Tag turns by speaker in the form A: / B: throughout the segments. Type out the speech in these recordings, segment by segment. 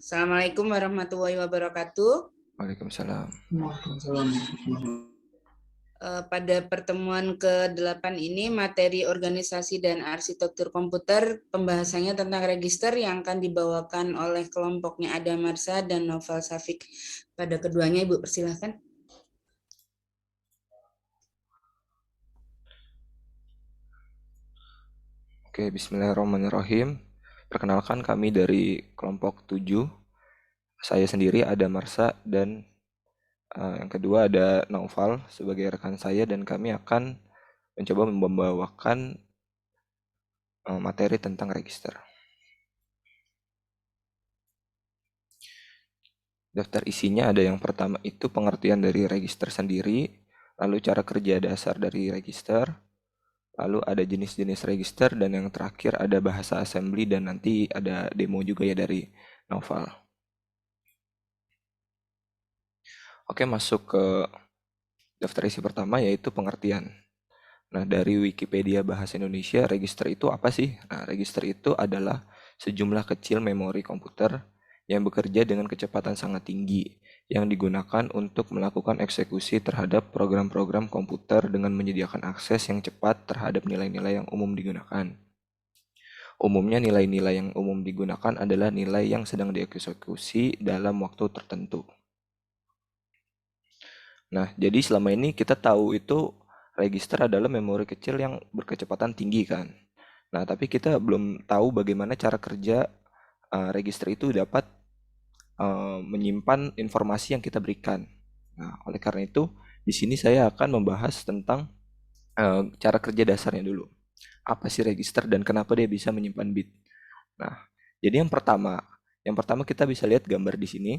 A: Assalamualaikum warahmatullahi wabarakatuh.
B: Waalaikumsalam.
A: Pada pertemuan ke-8 ini, materi organisasi dan arsitektur komputer, pembahasannya tentang register yang akan dibawakan oleh kelompoknya Ada Marsa dan Novel Safik. Pada keduanya, Ibu persilahkan.
B: Oke, bismillahirrahmanirrahim. Perkenalkan kami dari kelompok 7. Saya sendiri Ada Marsa dan yang kedua ada Naufal sebagai rekan saya, dan kami akan mencoba membawakan materi tentang register. Daftar isinya ada yang pertama itu pengertian dari register sendiri, lalu cara kerja dasar dari register, lalu ada jenis-jenis register, dan yang terakhir ada bahasa assembly, dan nanti ada demo juga ya dari Naufal. Oke, masuk ke daftar isi pertama yaitu pengertian. Nah, dari Wikipedia Bahasa Indonesia, register itu apa sih? Nah, register itu adalah sejumlah kecil memori komputer yang bekerja dengan kecepatan sangat tinggi, yang digunakan untuk melakukan eksekusi terhadap program-program komputer dengan menyediakan akses yang cepat terhadap nilai-nilai yang umum digunakan. Umumnya nilai-nilai yang umum digunakan adalah nilai yang sedang dieksekusi dalam waktu tertentu. Nah, jadi selama ini kita tahu itu register adalah memori kecil yang berkecepatan tinggi kan. Nah, tapi kita belum tahu bagaimana cara kerja register itu dapat menyimpan informasi yang kita berikan. Nah, oleh karena itu di sini saya akan membahas tentang cara kerja dasarnya dulu. Apa sih register dan kenapa dia bisa menyimpan bit? Nah, jadi yang pertama kita bisa lihat gambar di sini.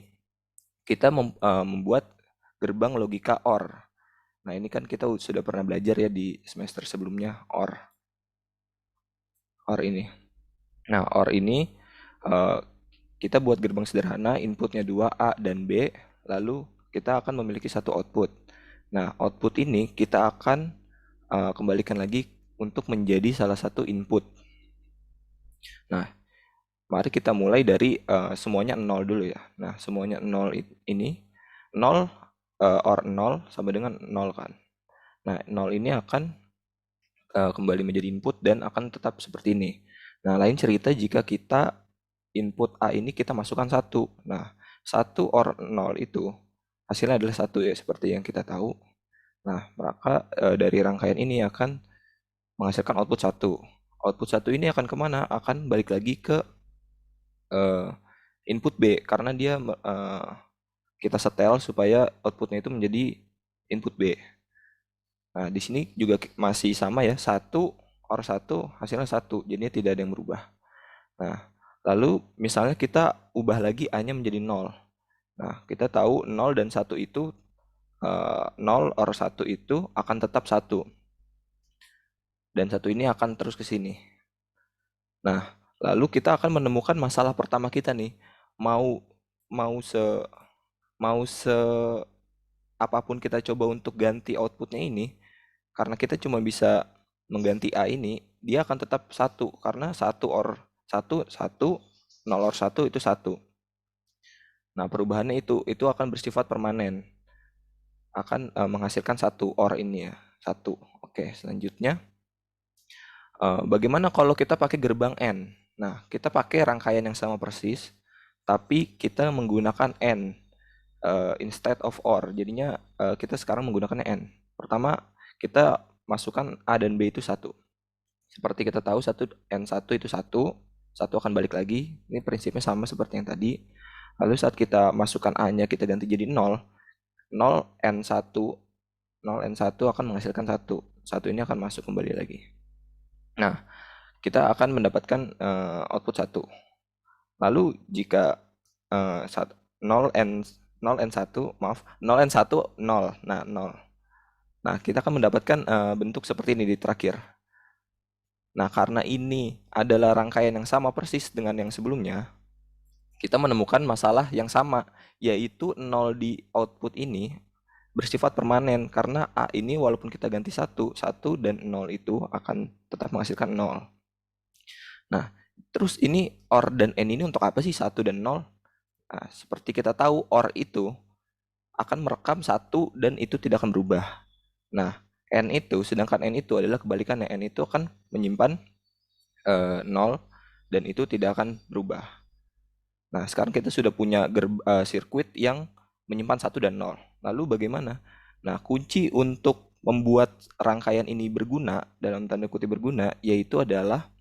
B: Kita membuat gerbang logika OR. Nah, ini kan kita sudah pernah belajar ya di semester sebelumnya OR. OR ini. Nah, OR ini kita buat gerbang sederhana, inputnya 2 A dan B, lalu kita akan memiliki satu output. Nah, output ini kita akan kembalikan lagi untuk menjadi salah satu input. Nah, mari kita mulai dari semuanya 0 dulu ya. Nah, semuanya 0 ini, 0 OR 0 sama dengan 0 kan. Nah, 0 ini akan kembali menjadi input dan akan tetap seperti ini. Nah, lain cerita jika kita input A ini kita masukkan 1. Nah, 1 OR 0 itu hasilnya adalah 1 ya, seperti yang kita tahu. Nah, maka dari rangkaian ini akan menghasilkan output 1. Output 1 ini akan kemana? Akan balik lagi ke input B, karena dia kita setel supaya outputnya itu menjadi input B. Nah, di sini juga masih sama ya, 1 OR 1 hasilnya 1, jadinya tidak ada yang berubah. Nah, lalu misalnya kita ubah lagi A-nya menjadi 0. Nah, kita tahu 0 dan 1 itu 0 OR 1 itu akan tetap 1. Dan 1 ini akan terus ke sini. Nah, lalu kita akan menemukan masalah pertama kita nih. Mau mau se mau se apapun kita coba untuk ganti outputnya ini, karena kita cuma bisa mengganti A ini, dia akan tetap 1 karena 1 OR 1 1, 0 OR 1 itu 1. Nah, perubahannya itu akan bersifat permanen. Akan menghasilkan 1 OR ini ya, 1. Oke, selanjutnya bagaimana kalau kita pakai gerbang N? Nah, kita pakai rangkaian yang sama persis, tapi kita menggunakan N instead of OR. Jadinya kita sekarang menggunakan N. Pertama, kita masukkan A dan B itu 1. Seperti kita tahu N1 itu 1, 1 akan balik lagi. Ini prinsipnya sama seperti yang tadi. Lalu saat kita masukkan A-nya kita ganti jadi 0, 0 N1, 0 N1 akan menghasilkan 1. 1 ini akan masuk kembali lagi. Nah, kita akan mendapatkan output 1. Lalu jika 0 N1, maaf, 0 N1 0. Nah, 0. Nah, kita akan mendapatkan bentuk seperti ini di terakhir. Nah, karena ini adalah rangkaian yang sama persis dengan yang sebelumnya, kita menemukan masalah yang sama, yaitu 0 di output ini bersifat permanen, karena A ini walaupun kita ganti 1 dan 0 itu akan tetap menghasilkan 0. Nah, terus ini OR dan N ini untuk apa sih 1 dan 0? Nah, seperti kita tahu OR itu akan merekam satu dan itu tidak akan berubah. Nah, sedangkan N itu adalah kebalikannya. N itu akan menyimpan 0 dan itu tidak akan berubah. Nah, sekarang kita sudah punya sirkuit yang menyimpan satu dan 0. Lalu bagaimana? Nah, kunci untuk membuat rangkaian ini berguna, dalam tanda kutip berguna, yaitu adalah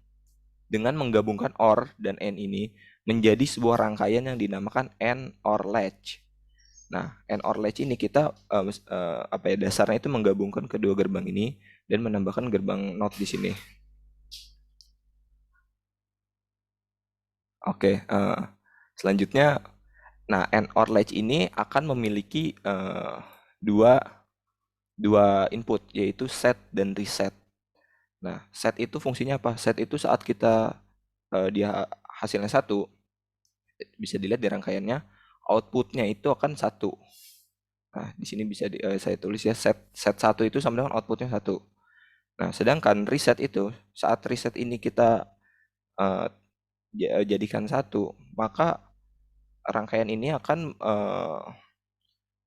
B: dengan menggabungkan OR dan AND ini menjadi sebuah rangkaian yang dinamakan AND OR latch. Nah, AND OR latch ini kita dasarnya itu menggabungkan kedua gerbang ini dan menambahkan gerbang NOT di sini. Oke, selanjutnya, nah AND OR latch ini akan memiliki dua input, yaitu set dan reset. Nah, set itu fungsinya apa? Set itu saat kita dia hasilnya satu, bisa dilihat di rangkaiannya, outputnya itu akan satu. Nah, di sini bisa saya tulis ya, set satu itu sama dengan outputnya satu. Nah, sedangkan reset itu, saat reset ini kita eh, jadikan satu, maka rangkaian ini akan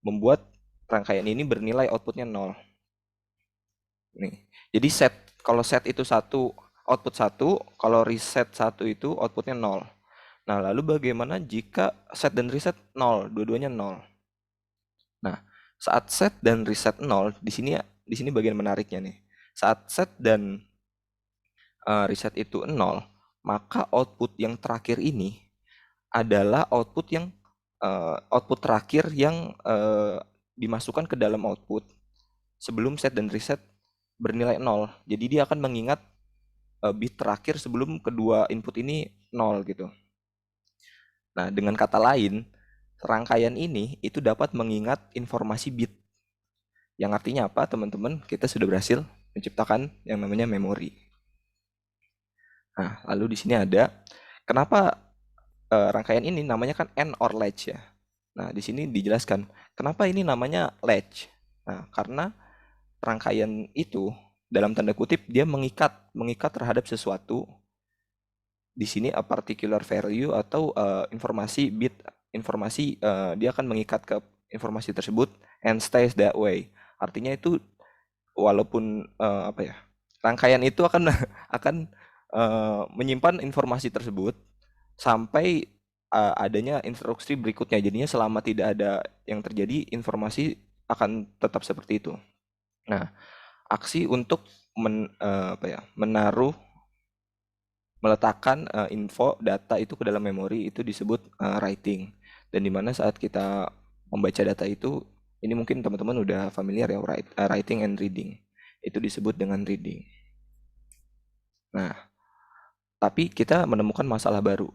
B: membuat rangkaian ini bernilai outputnya 0. Nih. Jadi kalau set itu satu, output satu, kalau reset satu itu outputnya 0. Nah, lalu bagaimana jika set dan reset 0, dua-duanya 0? Nah, saat set dan reset 0, di sini bagian menariknya nih. Saat set dan reset itu 0, maka output yang terakhir ini adalah output terakhir yang dimasukkan ke dalam output sebelum set dan reset bernilai 0. Jadi dia akan mengingat bit terakhir sebelum kedua input ini 0 gitu. Nah, dengan kata lain, rangkaian ini itu dapat mengingat informasi bit. Yang artinya apa, teman-teman? Kita sudah berhasil menciptakan yang namanya memori. Nah, lalu di sini ada kenapa rangkaian ini namanya kan AND OR latch ya. Nah, di sini dijelaskan kenapa ini namanya latch. Nah, karena rangkaian itu dalam tanda kutip dia mengikat terhadap sesuatu. Di sini a particular value atau informasi dia akan mengikat ke informasi tersebut and stays that way. Artinya itu walaupun rangkaian itu akan akan menyimpan informasi tersebut sampai adanya instruksi berikutnya. Jadinya selama tidak ada yang terjadi, informasi akan tetap seperti itu. Nah, aksi untuk meletakkan info data itu ke dalam memori itu disebut writing. Dan dimana saat kita membaca data itu, ini mungkin teman-teman udah familiar ya, writing and reading. Itu disebut dengan reading. Nah, tapi kita menemukan masalah baru.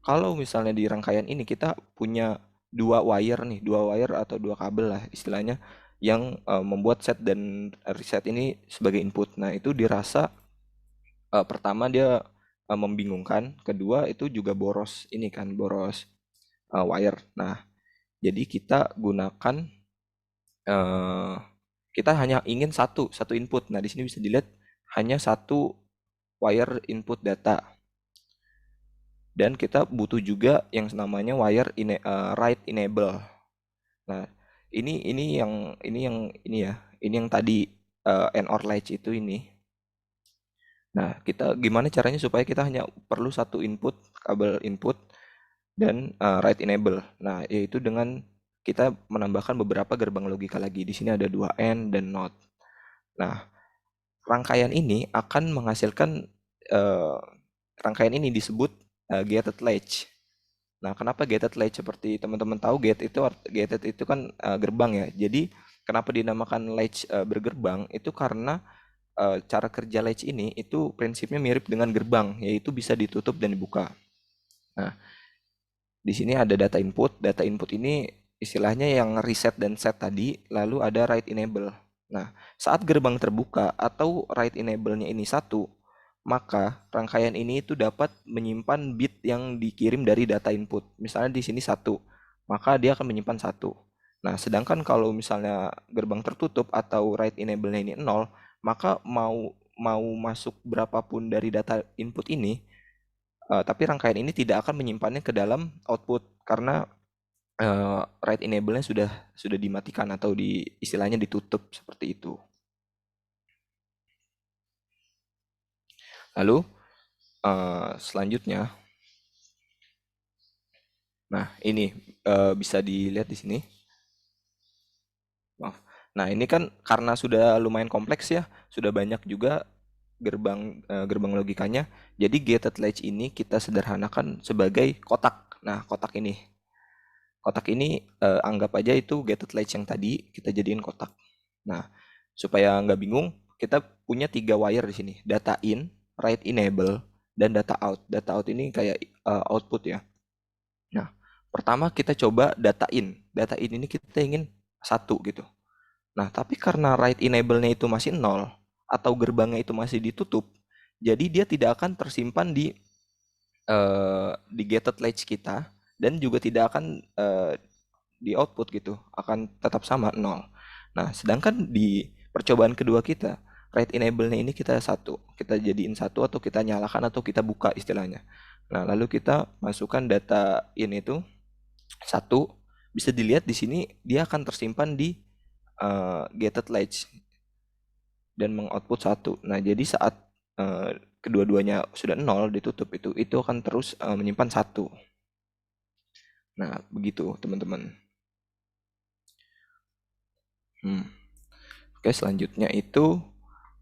B: Kalau misalnya di rangkaian ini kita punya dua wire atau dua kabel lah istilahnya, yang membuat set dan reset ini sebagai input. Nah, itu dirasa pertama dia membingungkan, kedua itu juga boros wire. Nah, jadi kita hanya ingin satu input. Nah, di sini bisa dilihat hanya satu wire input data. Dan kita butuh juga yang namanya write enable. Nah, ini yang tadi AND OR latch itu ini. Nah, kita gimana caranya supaya kita hanya perlu satu input, kabel input, dan write enable. Nah, yaitu dengan kita menambahkan beberapa gerbang logika lagi. Di sini ada 2 AND dan NOT. Nah, rangkaian ini akan menghasilkan rangkaian ini disebut gated latch. Nah, kenapa gated latch? Seperti teman-teman tahu, gated itu kan gerbang ya. Jadi, kenapa dinamakan latch bergerbang? Itu karena cara kerja latch ini itu prinsipnya mirip dengan gerbang, yaitu bisa ditutup dan dibuka. Nah, di sini ada data input. Data input ini istilahnya yang reset dan set tadi, lalu ada write enable. Nah, saat gerbang terbuka atau write enable-nya ini satu, maka rangkaian ini itu dapat menyimpan bit yang dikirim dari data input. Misalnya di sini satu, maka dia akan menyimpan satu. Nah, sedangkan kalau misalnya gerbang tertutup atau write enable-nya ini 0, maka mau masuk berapapun dari data input ini, Tapi rangkaian ini tidak akan menyimpannya ke dalam output karena write enable-nya sudah dimatikan atau istilahnya ditutup seperti itu. Lalu selanjutnya, nah ini bisa dilihat di sini. Maaf. Nah, ini kan karena sudah lumayan kompleks ya, sudah banyak juga gerbang logikanya. Jadi gated latch ini kita sederhanakan sebagai kotak. Nah, kotak ini anggap aja itu gated latch yang tadi kita jadiin kotak. Nah, supaya nggak bingung, kita punya 3 wire di sini. Data in, write enable, dan data out. Data out ini kayak output ya. Nah, pertama kita coba data in. Data in ini kita ingin satu gitu. Nah, tapi karena write enable-nya itu masih nol atau gerbangnya itu masih ditutup, jadi dia tidak akan tersimpan di gated latch kita dan juga tidak akan di output gitu, akan tetap sama nol. Nah, sedangkan di percobaan kedua kita, write enable-nya ini kita jadiin satu atau kita nyalakan atau kita buka istilahnya. Nah, lalu kita masukkan data in itu satu, bisa dilihat di sini dia akan tersimpan di gated latch dan mengoutput satu. Nah, jadi saat kedua-duanya sudah nol ditutup itu akan terus menyimpan satu. Nah, begitu teman-teman. Oke, selanjutnya itu,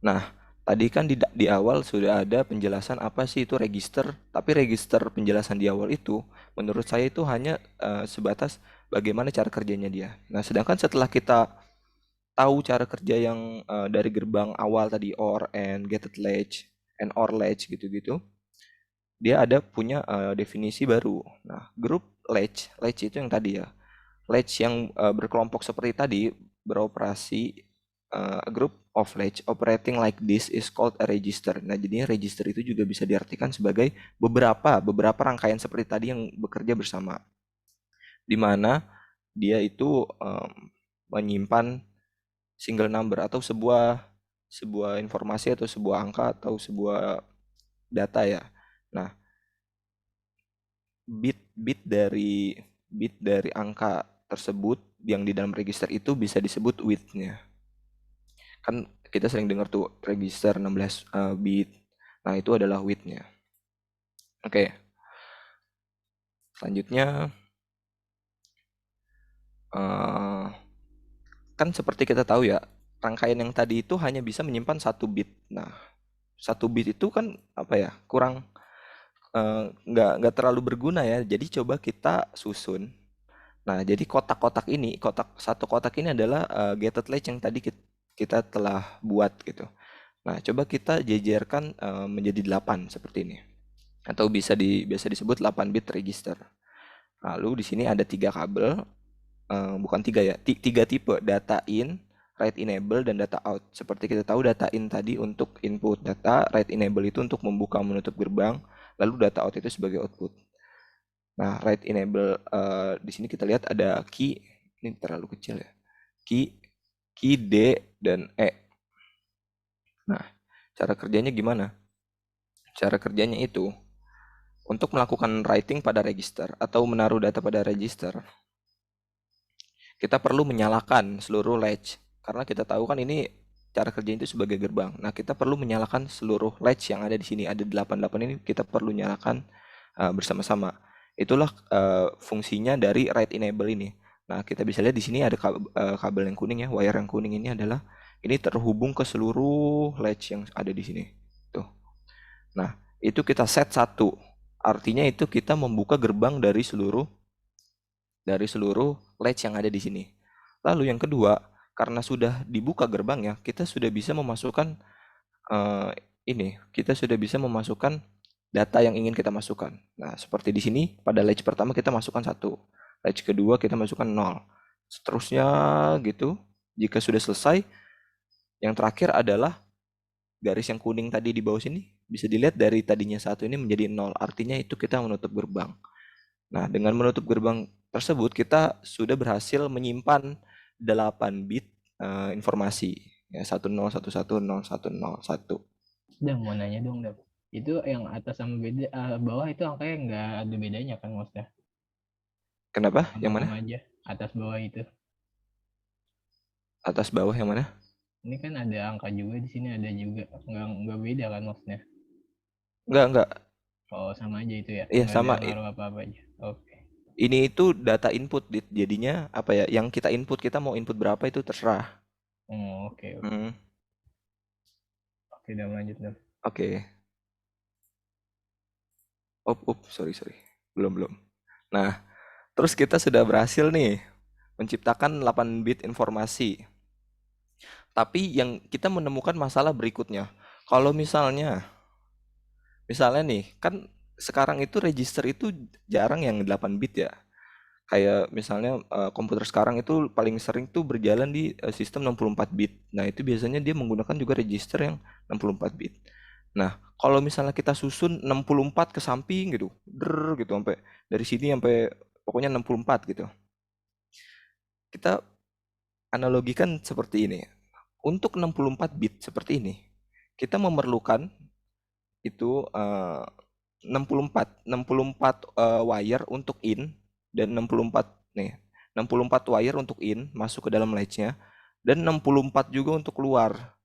B: nah tadi kan di awal sudah ada penjelasan apa sih itu register, tapi register penjelasan di awal itu menurut saya itu hanya sebatas bagaimana cara kerjanya dia. Nah, sedangkan setelah kita tahu cara kerja yang dari gerbang awal tadi OR and gated latch and OR latch gitu-gitu, dia ada punya definisi baru. Nah, group latch itu yang tadi ya. Latch yang berkelompok seperti tadi beroperasi, a group of latch operating like this is called a register. Nah, jadinya register itu juga bisa diartikan sebagai beberapa rangkaian seperti tadi yang bekerja bersama, di mana dia itu menyimpan single number atau sebuah informasi atau sebuah angka atau sebuah data ya. Nah, bit dari angka tersebut yang di dalam register itu bisa disebut width-nya. Kan kita sering dengar tuh register 16 bit. Nah, itu adalah width-nya. Oke. Selanjutnya kan seperti kita tahu ya, rangkaian yang tadi itu hanya bisa menyimpan satu bit. Nah, satu bit itu kan apa ya? Kurang nggak terlalu berguna ya. Jadi coba kita susun. Nah, jadi satu kotak ini adalah gated latch yang tadi kita telah buat gitu. Nah, coba kita jejerkan menjadi 8 seperti ini. Atau biasa disebut 8 bit register. Lalu di sini ada 3 kabel, bukan 3 ya, 3 tipe, data in, write enable, dan data out. Seperti kita tahu data in tadi untuk input data, write enable itu untuk membuka menutup gerbang, lalu data out itu sebagai output. Nah, write enable di sini kita lihat ada key, ini terlalu kecil ya. Key D dan E. Nah, cara kerjanya gimana? Cara kerjanya itu untuk melakukan writing pada register atau menaruh data pada register, kita perlu menyalakan seluruh latch karena kita tahu kan ini cara kerjanya itu sebagai gerbang. Nah, kita perlu menyalakan seluruh latch yang ada di sini, ada 88 ini kita perlu nyalakan bersama-sama. Itulah fungsinya dari write enable ini. Nah, kita bisa lihat di sini ada kabel yang kuning ya, wire yang kuning ini terhubung ke seluruh latch yang ada di sini. Tuh. Nah, itu kita set satu. Artinya itu kita membuka gerbang dari seluruh latch yang ada di sini. Lalu yang kedua, karena sudah dibuka gerbangnya, kita sudah bisa memasukkan kita sudah bisa memasukkan data yang ingin kita masukkan. Nah, seperti di sini pada latch pertama kita masukkan 1, latch kedua kita masukkan 0. Seterusnya gitu. Jika sudah selesai, yang terakhir adalah garis yang kuning tadi di bawah sini. Bisa dilihat dari tadinya 1 ini menjadi 0. Artinya itu kita menutup gerbang. Nah, dengan menutup gerbang tersebut kita sudah berhasil menyimpan 8 bit informasi ya, 10110101.
C: Udah mau nanya dong, Dap. Itu yang atas sama bawah itu angkanya nggak ada bedanya kan maksudnya?
B: Kenapa? Yang mana?
C: Sama-sama aja atas bawah itu.
B: Atas bawah yang mana?
C: Ini kan ada angka juga di sini ada juga. Nggak beda kan maksudnya?
B: Enggak.
C: Oh sama aja itu ya.
B: Iya
C: Nggak ada
B: sama.
C: ngaruh apa-apa aja. Oke.
B: Ini itu data input, jadinya apa ya? Yang kita input, kita mau input berapa itu terserah.
C: Oh, oke oke.
B: Hmm,
C: Oke udah lanjut dong.
B: oke. Sorry. Belum. Nah, terus kita sudah berhasil nih menciptakan 8 bit informasi. Tapi yang kita menemukan masalah berikutnya. Kalau misalnya nih, kan sekarang itu register itu jarang yang 8 bit ya. Kayak misalnya komputer sekarang itu paling sering tuh berjalan di sistem 64 bit. Nah, itu biasanya dia menggunakan juga register yang 64 bit. Nah, kalau misalnya kita susun 64 ke samping gitu, gitu sampai dari sini sampai pokoknya 64 gitu. Kita analogikan seperti ini. Untuk 64 bit seperti ini, kita memerlukan itu 64 wire untuk in dan 64 nih 64 wire untuk in masuk ke dalam latch-nya dan 64 juga untuk keluar.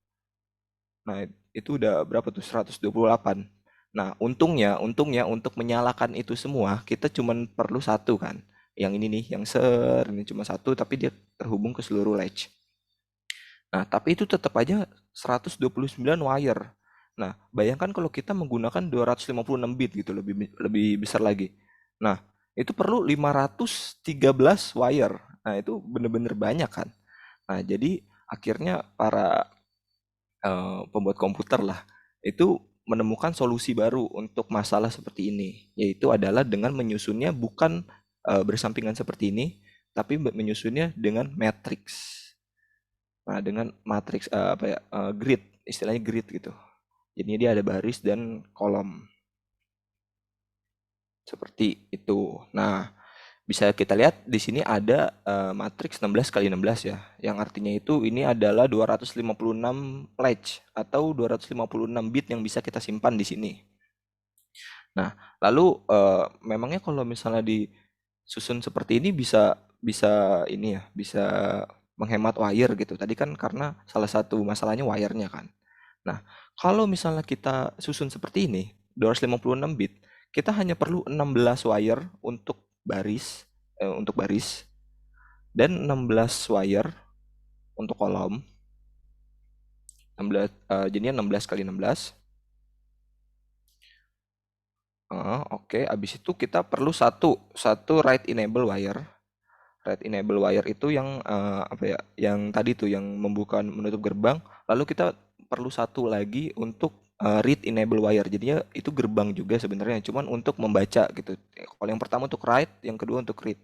B: Nah, itu udah berapa tuh? 128. Nah, untungnya untuk menyalakan itu semua kita cuman perlu satu kan. Yang ini nih, yang ini cuma satu tapi dia terhubung ke seluruh latch. Nah, tapi itu tetap aja 129 wire. Nah, bayangkan kalau kita menggunakan 256 bit gitu, lebih lebih besar lagi. Nah, itu perlu 513 wire. Nah, itu bener-bener banyak kan. Nah, jadi akhirnya para pembuat komputer lah itu menemukan solusi baru untuk masalah seperti ini, yaitu adalah dengan menyusunnya bukan bersampingan seperti ini, tapi menyusunnya dengan matriks. Nah, dengan matriks apa ya grid, istilahnya grid gitu. Jadinya dia ada baris dan kolom seperti itu. Nah, bisa kita lihat di sini ada matriks 16 kali 16 ya, yang artinya itu ini adalah 256 latch atau 256 bit yang bisa kita simpan di sini. Nah, lalu memangnya kalau misalnya disusun seperti ini bisa bisa ini ya, bisa menghemat wire gitu. Tadi kan karena salah satu masalahnya wire-nya kan. Nah, kalau misalnya kita susun seperti ini, 256 bit, kita hanya perlu 16 wire untuk baris dan 16 wire untuk kolom. 16 jadinya 16 kali 16. Oke, habis itu kita perlu satu write enable wire. Write enable wire itu yang apa ya? Yang tadi tuh yang membuka menutup gerbang. Lalu kita perlu satu lagi untuk read enable wire. Jadinya itu gerbang juga sebenarnya, cuman untuk membaca gitu. Kalau yang pertama untuk write, yang kedua untuk read.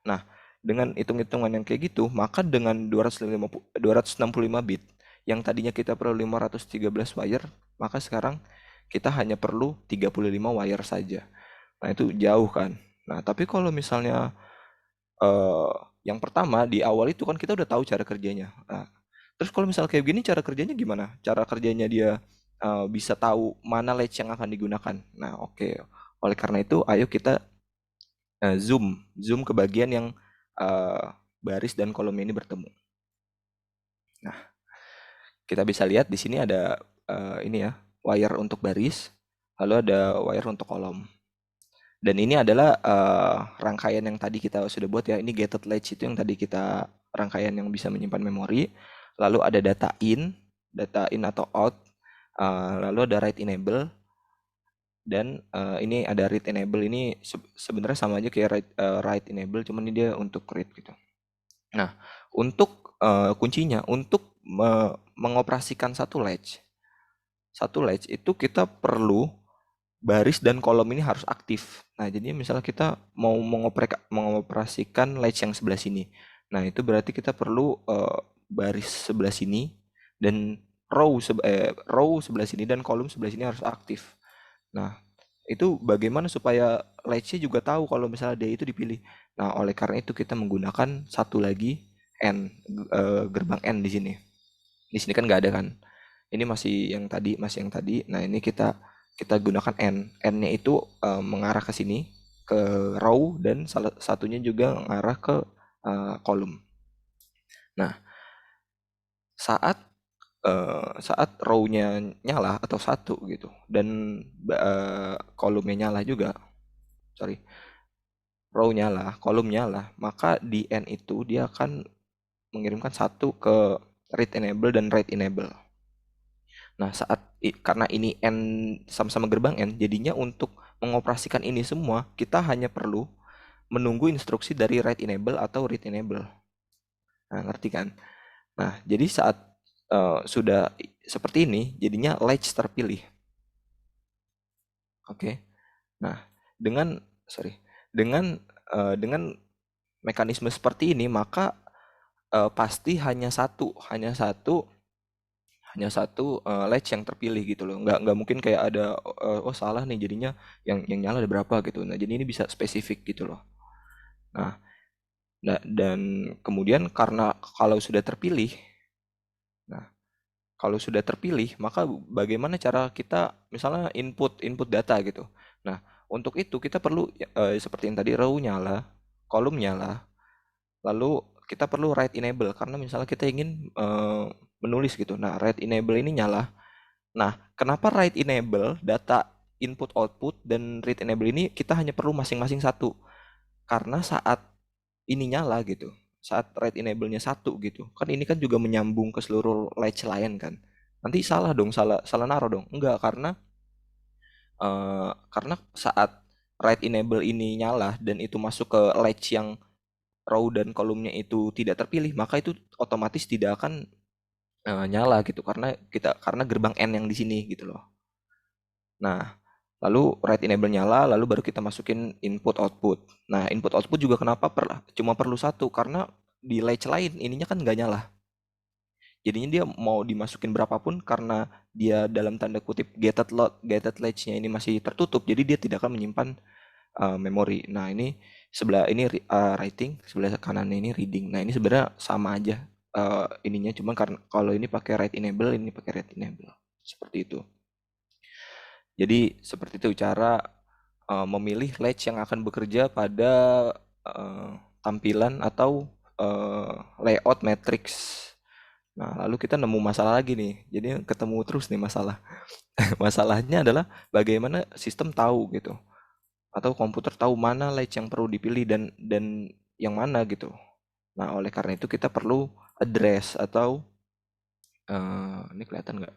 B: Nah, dengan hitung-hitungan yang kayak gitu, maka dengan 265 bit yang tadinya kita perlu 513 wire, maka sekarang kita hanya perlu 35 wire saja. Nah, itu jauh kan. Nah, tapi kalau misalnya eh, yang pertama di awal itu kan kita udah tahu cara kerjanya. Nah, terus kalau misal kayak gini cara kerjanya gimana? Cara kerjanya dia bisa tahu mana latch yang akan digunakan. Nah, oke. Oleh karena itu, ayo kita zoom ke bagian yang eh, baris dan kolom ini bertemu. Nah, kita bisa lihat di sini ada ini ya, wire untuk baris, lalu ada wire untuk kolom. Dan ini adalah rangkaian yang tadi kita sudah buat ya. Ini gated latch itu yang tadi kita rangkaian yang bisa menyimpan memori. Lalu ada data in atau out. Lalu ada write enable dan ini ada read enable. Ini sebenarnya sama aja kayak write enable, cuman ini dia untuk read gitu. Nah, untuk kuncinya untuk mengoperasikan satu latch itu kita perlu baris dan kolom ini harus aktif. Nah, jadi misalnya kita mau mengoperasikan latch yang sebelah sini. Nah, itu berarti kita perlu baris sebelah sini dan row sebelah sini dan kolom sebelah sini harus aktif. Nah, itu bagaimana supaya latch-nya juga tahu kalau misalnya dia itu dipilih. Nah, oleh karena itu kita menggunakan satu lagi gerbang N di sini. Di sini kan nggak ada kan. Ini masih yang tadi. Nah, ini kita kita gunakan n. N-nya itu mengarah ke sini, ke row, dan salah satunya juga mengarah ke kolom. Nah, saat row-nya nyala atau satu gitu, dan kolomnya nyala juga, row nyala, kolom nyala, maka di n itu dia akan mengirimkan satu ke read enable dan write enable. Nah, karena ini n sama-sama gerbang n, jadinya untuk mengoperasikan ini semua, kita hanya perlu menunggu instruksi dari write enable atau read enable. Nah, ngerti kan? Nah, jadi saat sudah seperti ini, jadinya latch terpilih. Oke. Nah, dengan dengan mekanisme seperti ini, maka pasti hanya satu latch yang terpilih gitu loh. Nggak mungkin kayak ada oh salah nih, jadinya yang nyala ada berapa gitu. Nah, jadi ini bisa spesifik gitu loh. Nah, dan kemudian karena kalau sudah terpilih, maka bagaimana cara kita misalnya input data gitu. Nah, untuk itu kita perlu seperti yang tadi, row nyala, kolom nyala, lalu kita perlu write enable karena misalnya kita ingin menulis gitu. Nah, write enable ini nyala. Nah, kenapa write enable data input output dan read enable ini kita hanya perlu masing-masing satu? Karena saat ini nyala gitu, saat write enable-nya satu gitu, kan ini kan juga menyambung ke seluruh latch lain kan. Nanti salah dong, salah naruh dong. Enggak, karena saat write enable ini nyala dan itu masuk ke latch yang row dan kolomnya itu tidak terpilih, maka itu otomatis tidak akan nyala gitu karena gerbang N yang di sini gitu loh. Nah, lalu write enable nyala, lalu baru kita masukin input output. Nah, input output juga kenapa cuma perlu satu, karena di latch lain ininya kan nggak nyala. Jadinya dia mau dimasukin berapapun, karena dia dalam tanda kutip gated latch-nya ini masih tertutup, jadi dia tidak akan menyimpan memori. Nah, ini sebelah ini writing, sebelah kanannya ini reading. Nah, ini sebenarnya sama aja ininya, cuman karena kalau ini pakai write enable, ini pakai read enable. Seperti itu. Jadi seperti itu cara memilih latch yang akan bekerja pada tampilan atau layout matrix. Nah, lalu kita nemu masalah lagi nih. Jadi ketemu terus nih masalah. Masalahnya adalah bagaimana sistem tahu gitu, atau komputer tahu mana latch yang perlu dipilih dan yang mana gitu. Nah, oleh karena itu kita perlu address atau ini kelihatan nggak?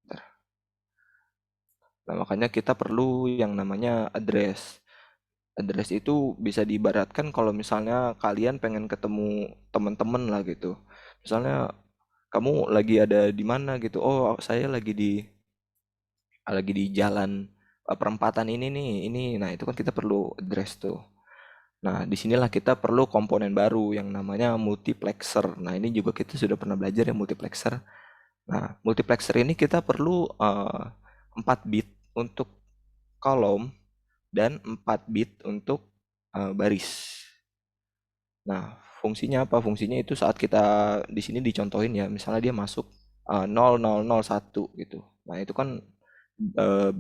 B: Bentar. Nah, makanya kita perlu yang namanya address. Address itu bisa diibaratkan kalau misalnya kalian pengen ketemu teman-teman lah gitu. Misalnya kamu lagi ada di mana gitu. Oh, saya lagi di jalan perempatan ini nih, ini. Nah, itu kan kita perlu address tuh. Nah, disinilah kita perlu komponen baru yang namanya multiplexer. Nah, ini juga kita sudah pernah belajar ya, multiplexer. Nah, multiplexer ini kita perlu 4 bit untuk kolom dan 4 bit untuk baris. Nah, fungsinya apa? Fungsinya itu saat kita di sini dicontohin ya, misalnya dia masuk 0001 gitu. Nah, itu kan eh,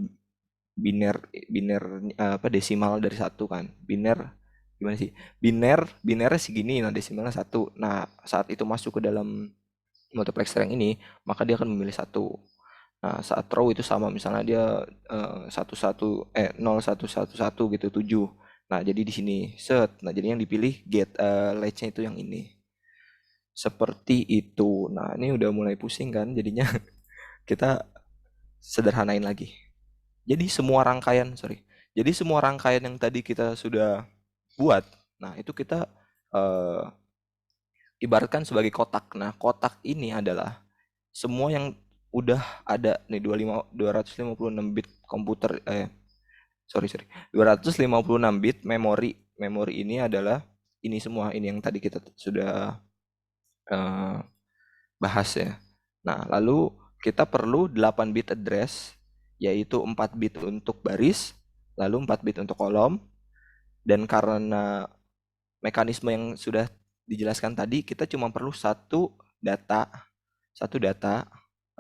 B: biner biner apa, desimal dari satu kan. Gimana sih? Binernya segini, nah desimalnya satu. Nah, saat itu masuk ke dalam multiplexer yang ini, maka dia akan memilih satu. Nah, saat row itu sama, misalnya dia 0111 gitu, 7. Nah, jadi di sini set. Nah, jadi yang dipilih latch-nya itu yang ini. Seperti itu. Nah, ini udah mulai pusing kan jadinya. Kita sederhanain lagi. Jadi semua rangkaian, sorry. Jadi semua rangkaian yang tadi kita sudah buat, nah itu kita eh, ibaratkan sebagai kotak. Nah, kotak ini adalah semua yang udah ada nih, 256 bit komputer, sorry 256 bit memori. Memori ini adalah ini semua, ini yang tadi kita sudah eh, bahas ya. Nah, lalu kita perlu 8 bit address, yaitu 4 bit untuk baris, lalu 4 bit untuk kolom, dan karena mekanisme yang sudah dijelaskan tadi, kita cuma perlu satu data,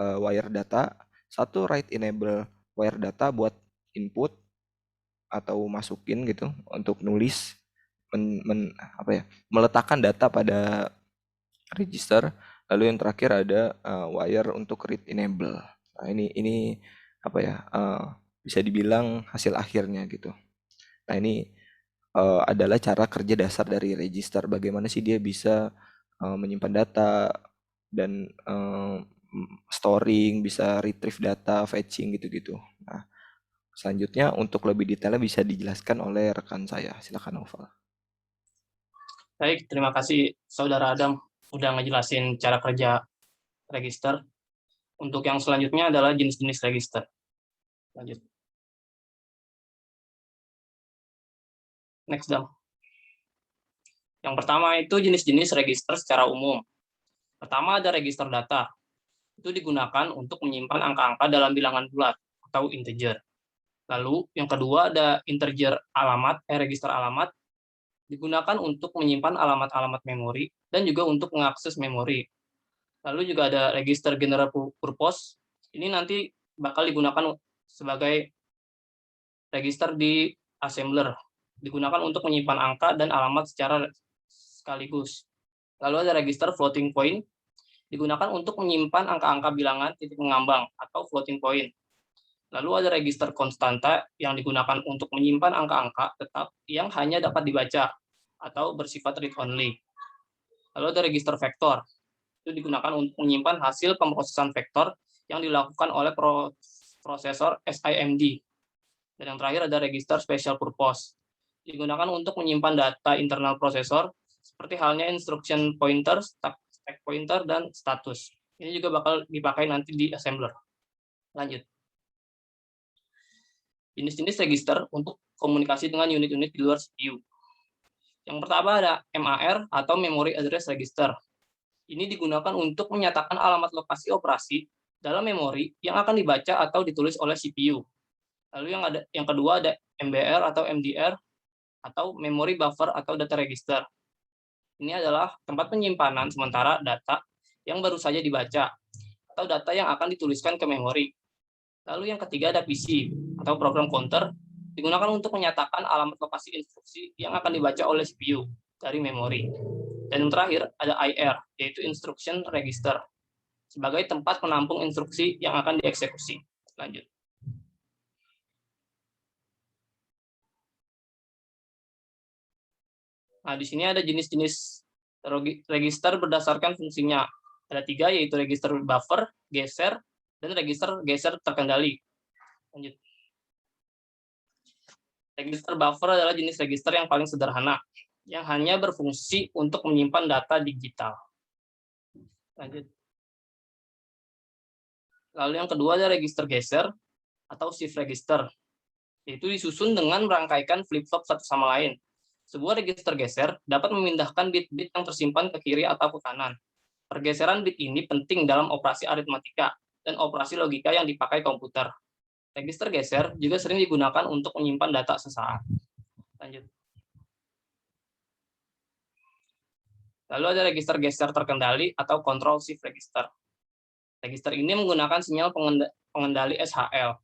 B: wire data Satu, write enable wire data buat input atau masukin gitu untuk nulis meletakkan data pada register. Lalu yang terakhir ada wire untuk read enable. Nah, ini bisa dibilang hasil akhirnya gitu. Nah, ini adalah cara kerja dasar dari register. Bagaimana sih dia bisa menyimpan data dan storing, bisa retrieve data, fetching gitu-gitu. Nah, selanjutnya untuk lebih detailnya bisa dijelaskan oleh rekan saya. Silakan Novel.
D: Baik, terima kasih Saudara Adam udah ngejelasin cara kerja register. Untuk yang selanjutnya adalah jenis-jenis register. Lanjut. Next, Dam. Yang pertama itu jenis-jenis register secara umum. Pertama ada register data. Itu digunakan untuk menyimpan angka-angka dalam bilangan bulat atau integer. Lalu yang kedua ada integer alamat, register alamat. Digunakan untuk menyimpan alamat-alamat memori dan juga untuk mengakses memori. Lalu juga ada register general purpose. Ini nanti bakal digunakan sebagai register di assembler. Digunakan untuk menyimpan angka dan alamat secara sekaligus. Lalu ada register floating point. Digunakan untuk menyimpan angka-angka bilangan titik mengambang atau floating point. Lalu ada register konstanta yang digunakan untuk menyimpan angka-angka tetap yang hanya dapat dibaca atau bersifat read-only. Lalu ada register vektor. Itu digunakan untuk menyimpan hasil pemrosesan vektor yang dilakukan oleh prosesor SIMD. Dan yang terakhir ada register special purpose. Digunakan untuk menyimpan data internal prosesor, seperti halnya instruction pointer, stack pointer, dan status. Ini juga bakal dipakai nanti di assembler. Lanjut. Jenis-jenis register untuk komunikasi dengan unit-unit di luar CPU. Yang pertama ada MAR atau Memory Address Register. Ini digunakan untuk menyatakan alamat lokasi operasi dalam memori yang akan dibaca atau ditulis oleh CPU. Lalu yang kedua ada MBR atau MDR atau Memory Buffer atau Data Register. Ini adalah tempat penyimpanan sementara data yang baru saja dibaca atau data yang akan dituliskan ke memori. Lalu yang ketiga ada PC atau Program Counter, digunakan untuk menyatakan alamat lokasi instruksi yang akan dibaca oleh CPU dari memori. Dan yang terakhir ada IR, yaitu Instruction Register, sebagai tempat penampung instruksi yang akan dieksekusi. Lanjut. Nah, di sini ada jenis-jenis register berdasarkan fungsinya. Ada 3, yaitu register buffer, geser, dan register geser terkendali. Lanjut. Register buffer adalah jenis register yang paling sederhana, yang hanya berfungsi untuk menyimpan data digital. Lanjut. Lalu yang kedua ada register geser atau shift register, yaitu disusun dengan merangkaikan flip-flop satu sama lain. Sebuah register geser dapat memindahkan bit-bit yang tersimpan ke kiri atau ke kanan. Pergeseran bit ini penting dalam operasi aritmatika dan operasi logika yang dipakai komputer. Register geser juga sering digunakan untuk menyimpan data sesaat. Lanjut. Lalu ada register geser terkendali atau control shift register. Register ini menggunakan sinyal pengendali SHL.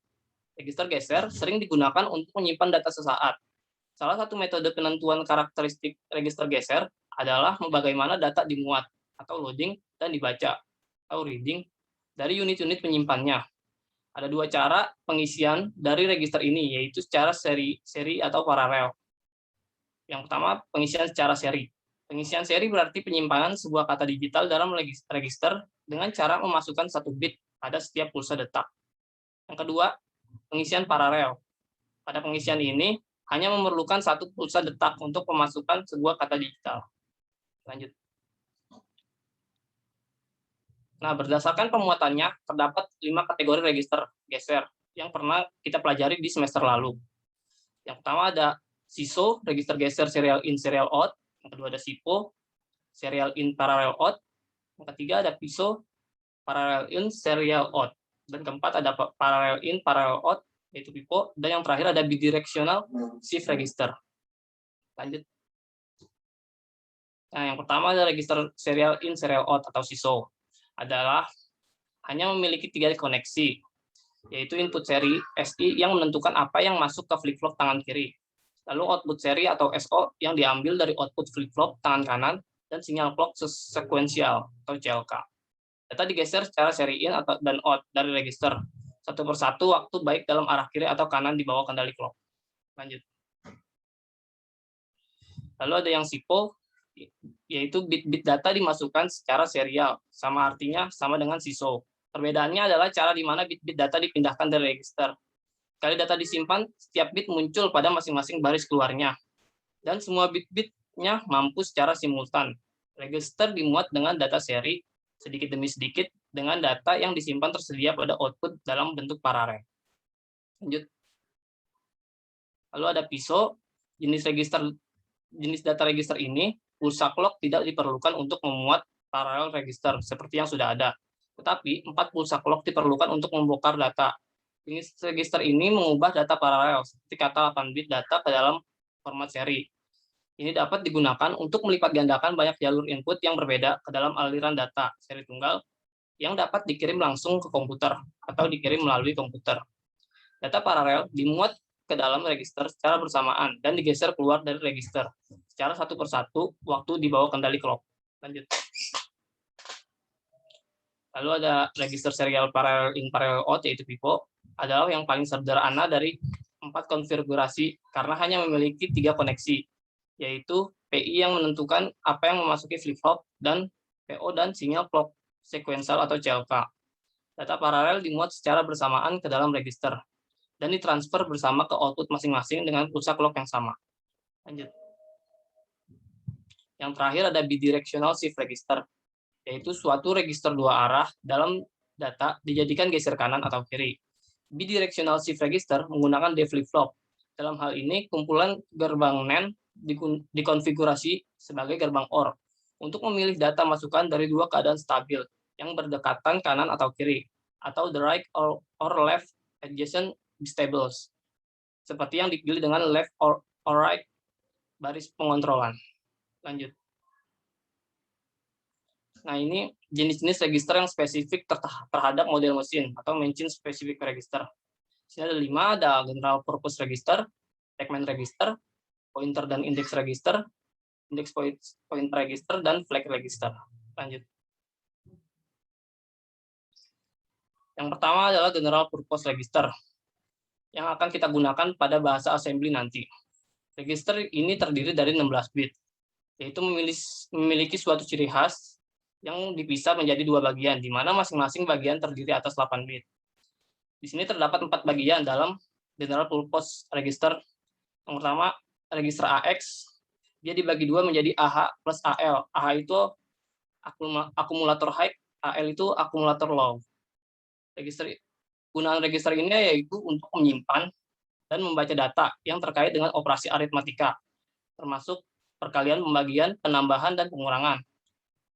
D: Register geser sering digunakan untuk menyimpan data sesaat. Salah satu metode penentuan karakteristik register geser adalah bagaimana data dimuat atau loading dan dibaca atau reading dari unit-unit penyimpannya. Ada 2 cara pengisian dari register ini, yaitu secara seri atau paralel. Yang pertama, pengisian secara seri. Pengisian seri berarti penyimpanan sebuah kata digital dalam register dengan cara memasukkan 1 bit pada setiap pulsa detak. Yang kedua, pengisian paralel. Pada pengisian ini, hanya memerlukan 1 pulsa detak untuk memasukkan sebuah kata digital. Lanjut. Nah, berdasarkan pemuatannya, terdapat 5 kategori register geser yang pernah kita pelajari di semester lalu. Yang pertama ada SISO, register geser serial in, serial out. Yang kedua ada SIPO, serial in, parallel out. Yang ketiga ada PISO, parallel in, serial out. Dan keempat ada parallel in, parallel out, yaitu PIPO. Dan yang terakhir ada bidirectional shift register. Lanjut. Nah, yang pertama ada register serial in, serial out atau SISO. Adalah hanya memiliki 3 koneksi. yaitu input seri SI yang menentukan apa yang masuk ke flip-flop tangan kiri. Lalu output seri atau SO yang diambil dari output flip-flop tangan kanan, dan sinyal clock sekuensial atau CLK. Data digeser secara seri in atau dan out dari register satu persatu waktu baik dalam arah kiri atau kanan di bawah kendali clock. Lanjut. Lalu ada yang SIPO, yaitu bit-bit data dimasukkan secara serial, sama artinya sama dengan SISO. Perbedaannya adalah cara di mana bit-bit data dipindahkan dari register. Sekali data disimpan, setiap bit muncul pada masing-masing baris keluarnya, dan semua bit-bitnya mampu secara simultan. Register dimuat dengan data seri, sedikit demi sedikit, dengan data yang disimpan tersedia pada output dalam bentuk paralel. Lanjut. Lalu ada PISO, jenis data register ini, pulsa clock tidak diperlukan untuk memuat paralel register, seperti yang sudah ada. Tetapi, 4 pulsa clock diperlukan untuk membongkar data. Jenis register ini mengubah data paralel, seperti kata 8 bit data ke dalam format seri. Ini dapat digunakan untuk melipat gandakan banyak jalur input yang berbeda ke dalam aliran data seri tunggal yang dapat dikirim langsung ke komputer atau dikirim melalui komputer. Data paralel dimuat ke dalam register secara bersamaan dan digeser keluar dari register secara satu persatu waktu di bawah kendali clock. Lanjut. Lalu ada register serial parallel in parallel out, yaitu PIPO, adalah yang paling sederhana dari 4 konfigurasi karena hanya memiliki 3 koneksi, yaitu PI yang menentukan apa yang memasuki flip-flop, dan PO dan sinyal clock sekuensial atau CLK. Data paralel dimuat secara bersamaan ke dalam register dan ditransfer bersama ke output masing-masing dengan pulsa clock yang sama. Lanjut. Yang terakhir ada bidirectional shift register, yaitu suatu register 2 arah dalam data dijadikan geser kanan atau kiri. Bidirectional shift register menggunakan D flip-flop. Dalam hal ini, kumpulan gerbang NAND dikonfigurasi sebagai gerbang OR untuk memilih data masukan dari 2 keadaan stabil yang berdekatan kanan atau kiri, atau the right or left adjacent stables, seperti yang dipilih dengan left or right baris pengontrolan. Lanjut. Nah, ini jenis-jenis register yang spesifik terhadap model mesin atau machine specific register. Di sini ada 5, ada general purpose register, segment register, pointer dan index register, index point register, dan flag register. Lanjut. Yang pertama adalah general purpose register yang akan kita gunakan pada bahasa assembly nanti. Register ini terdiri dari 16 bit, yaitu memiliki suatu ciri khas yang dipisah menjadi 2 bagian, di mana masing-masing bagian terdiri atas 8 bit. Di sini terdapat 4 bagian dalam general purpose register. Yang pertama, register AX, dia dibagi 2 menjadi AH plus AL. AH itu akumulator high, AL itu akumulator low. Gunaan register ini yaitu untuk menyimpan dan membaca data yang terkait dengan operasi aritmatika, termasuk perkalian, pembagian, penambahan, dan pengurangan.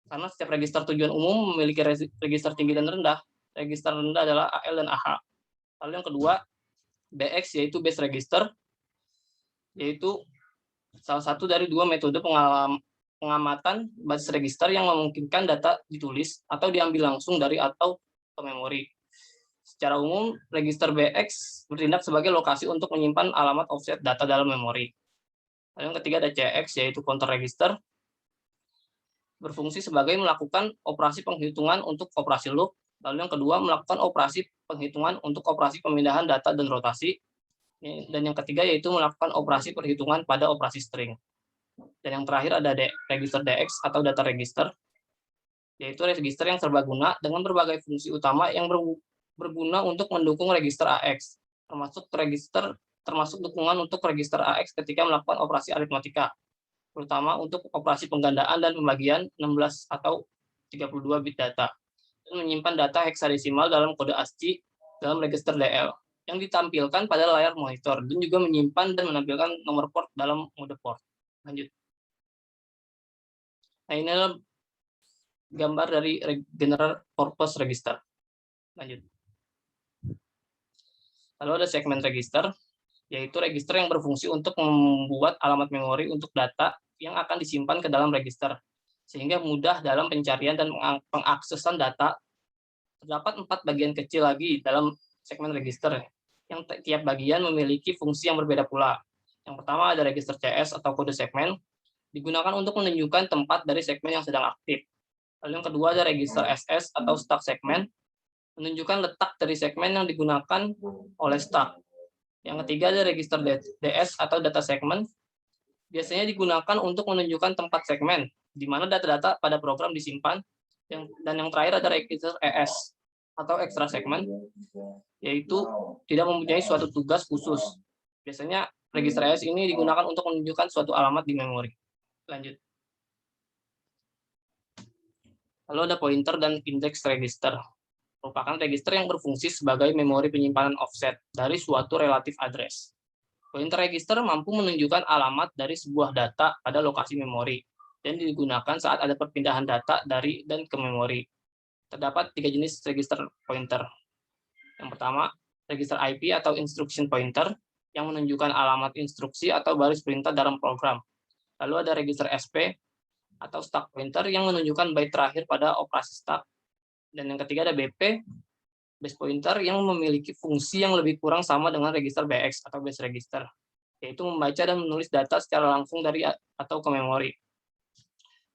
D: Karena setiap register tujuan umum memiliki register tinggi dan rendah. Register rendah adalah AL dan AH. Lalu yang kedua, BX, yaitu base register, yaitu salah satu dari 2 metode pengamatan basis register yang memungkinkan data ditulis atau diambil langsung dari atau ke memori. Secara umum, register BX bertindak sebagai lokasi untuk menyimpan alamat offset data dalam memori. Lalu yang ketiga ada CX, yaitu counter register, berfungsi sebagai melakukan operasi penghitungan untuk operasi loop. Lalu yang kedua, melakukan operasi penghitungan untuk operasi pemindahan data dan rotasi. Dan yang ketiga yaitu melakukan operasi perhitungan pada operasi string. Dan yang terakhir ada register DX atau data register, yaitu register yang serbaguna dengan berbagai fungsi utama yang berguna untuk mendukung register AX, termasuk dukungan untuk register AX ketika melakukan operasi aritmatika, terutama untuk operasi penggandaan dan pembagian 16 atau 32 bit data, dan menyimpan data heksadesimal dalam kode ASCII dalam register DL yang ditampilkan pada layar monitor, dan juga menyimpan dan menampilkan nomor port dalam mode port. Lanjut. Nah, ini adalah gambar dari general purpose register. Lanjut. Lalu ada segment register, yaitu register yang berfungsi untuk membuat alamat memori untuk data yang akan disimpan ke dalam register, sehingga mudah dalam pencarian dan pengaksesan data. Terdapat 4 bagian kecil lagi dalam segmen register, yang tiap bagian memiliki fungsi yang berbeda pula. Yang pertama ada register CS atau kode segmen, digunakan untuk menunjukkan tempat dari segmen yang sedang aktif. Lalu yang kedua ada register SS atau stack segmen, menunjukkan letak dari segmen yang digunakan oleh stack. Yang ketiga ada register DS atau data segmen, biasanya digunakan untuk menunjukkan tempat segmen, di mana data-data pada program disimpan. Dan yang terakhir ada register ES atau extra segmen, yaitu tidak mempunyai suatu tugas khusus. Biasanya register ES ini digunakan untuk menunjukkan suatu alamat di memori. Lanjut. Lalu ada pointer dan index register, merupakan register yang berfungsi sebagai memori penyimpanan offset dari suatu relative address. Pointer register mampu menunjukkan alamat dari sebuah data pada lokasi memori dan digunakan saat ada perpindahan data dari dan ke memori. Terdapat 3 jenis register pointer. Yang pertama, register IP atau instruction pointer yang menunjukkan alamat instruksi atau baris perintah dalam program. Lalu ada register SP atau stack pointer yang menunjukkan byte terakhir pada operasi stack. Dan yang ketiga ada BP, base pointer, yang memiliki fungsi yang lebih kurang sama dengan register BX atau base register, yaitu membaca dan menulis data secara langsung dari atau ke memori.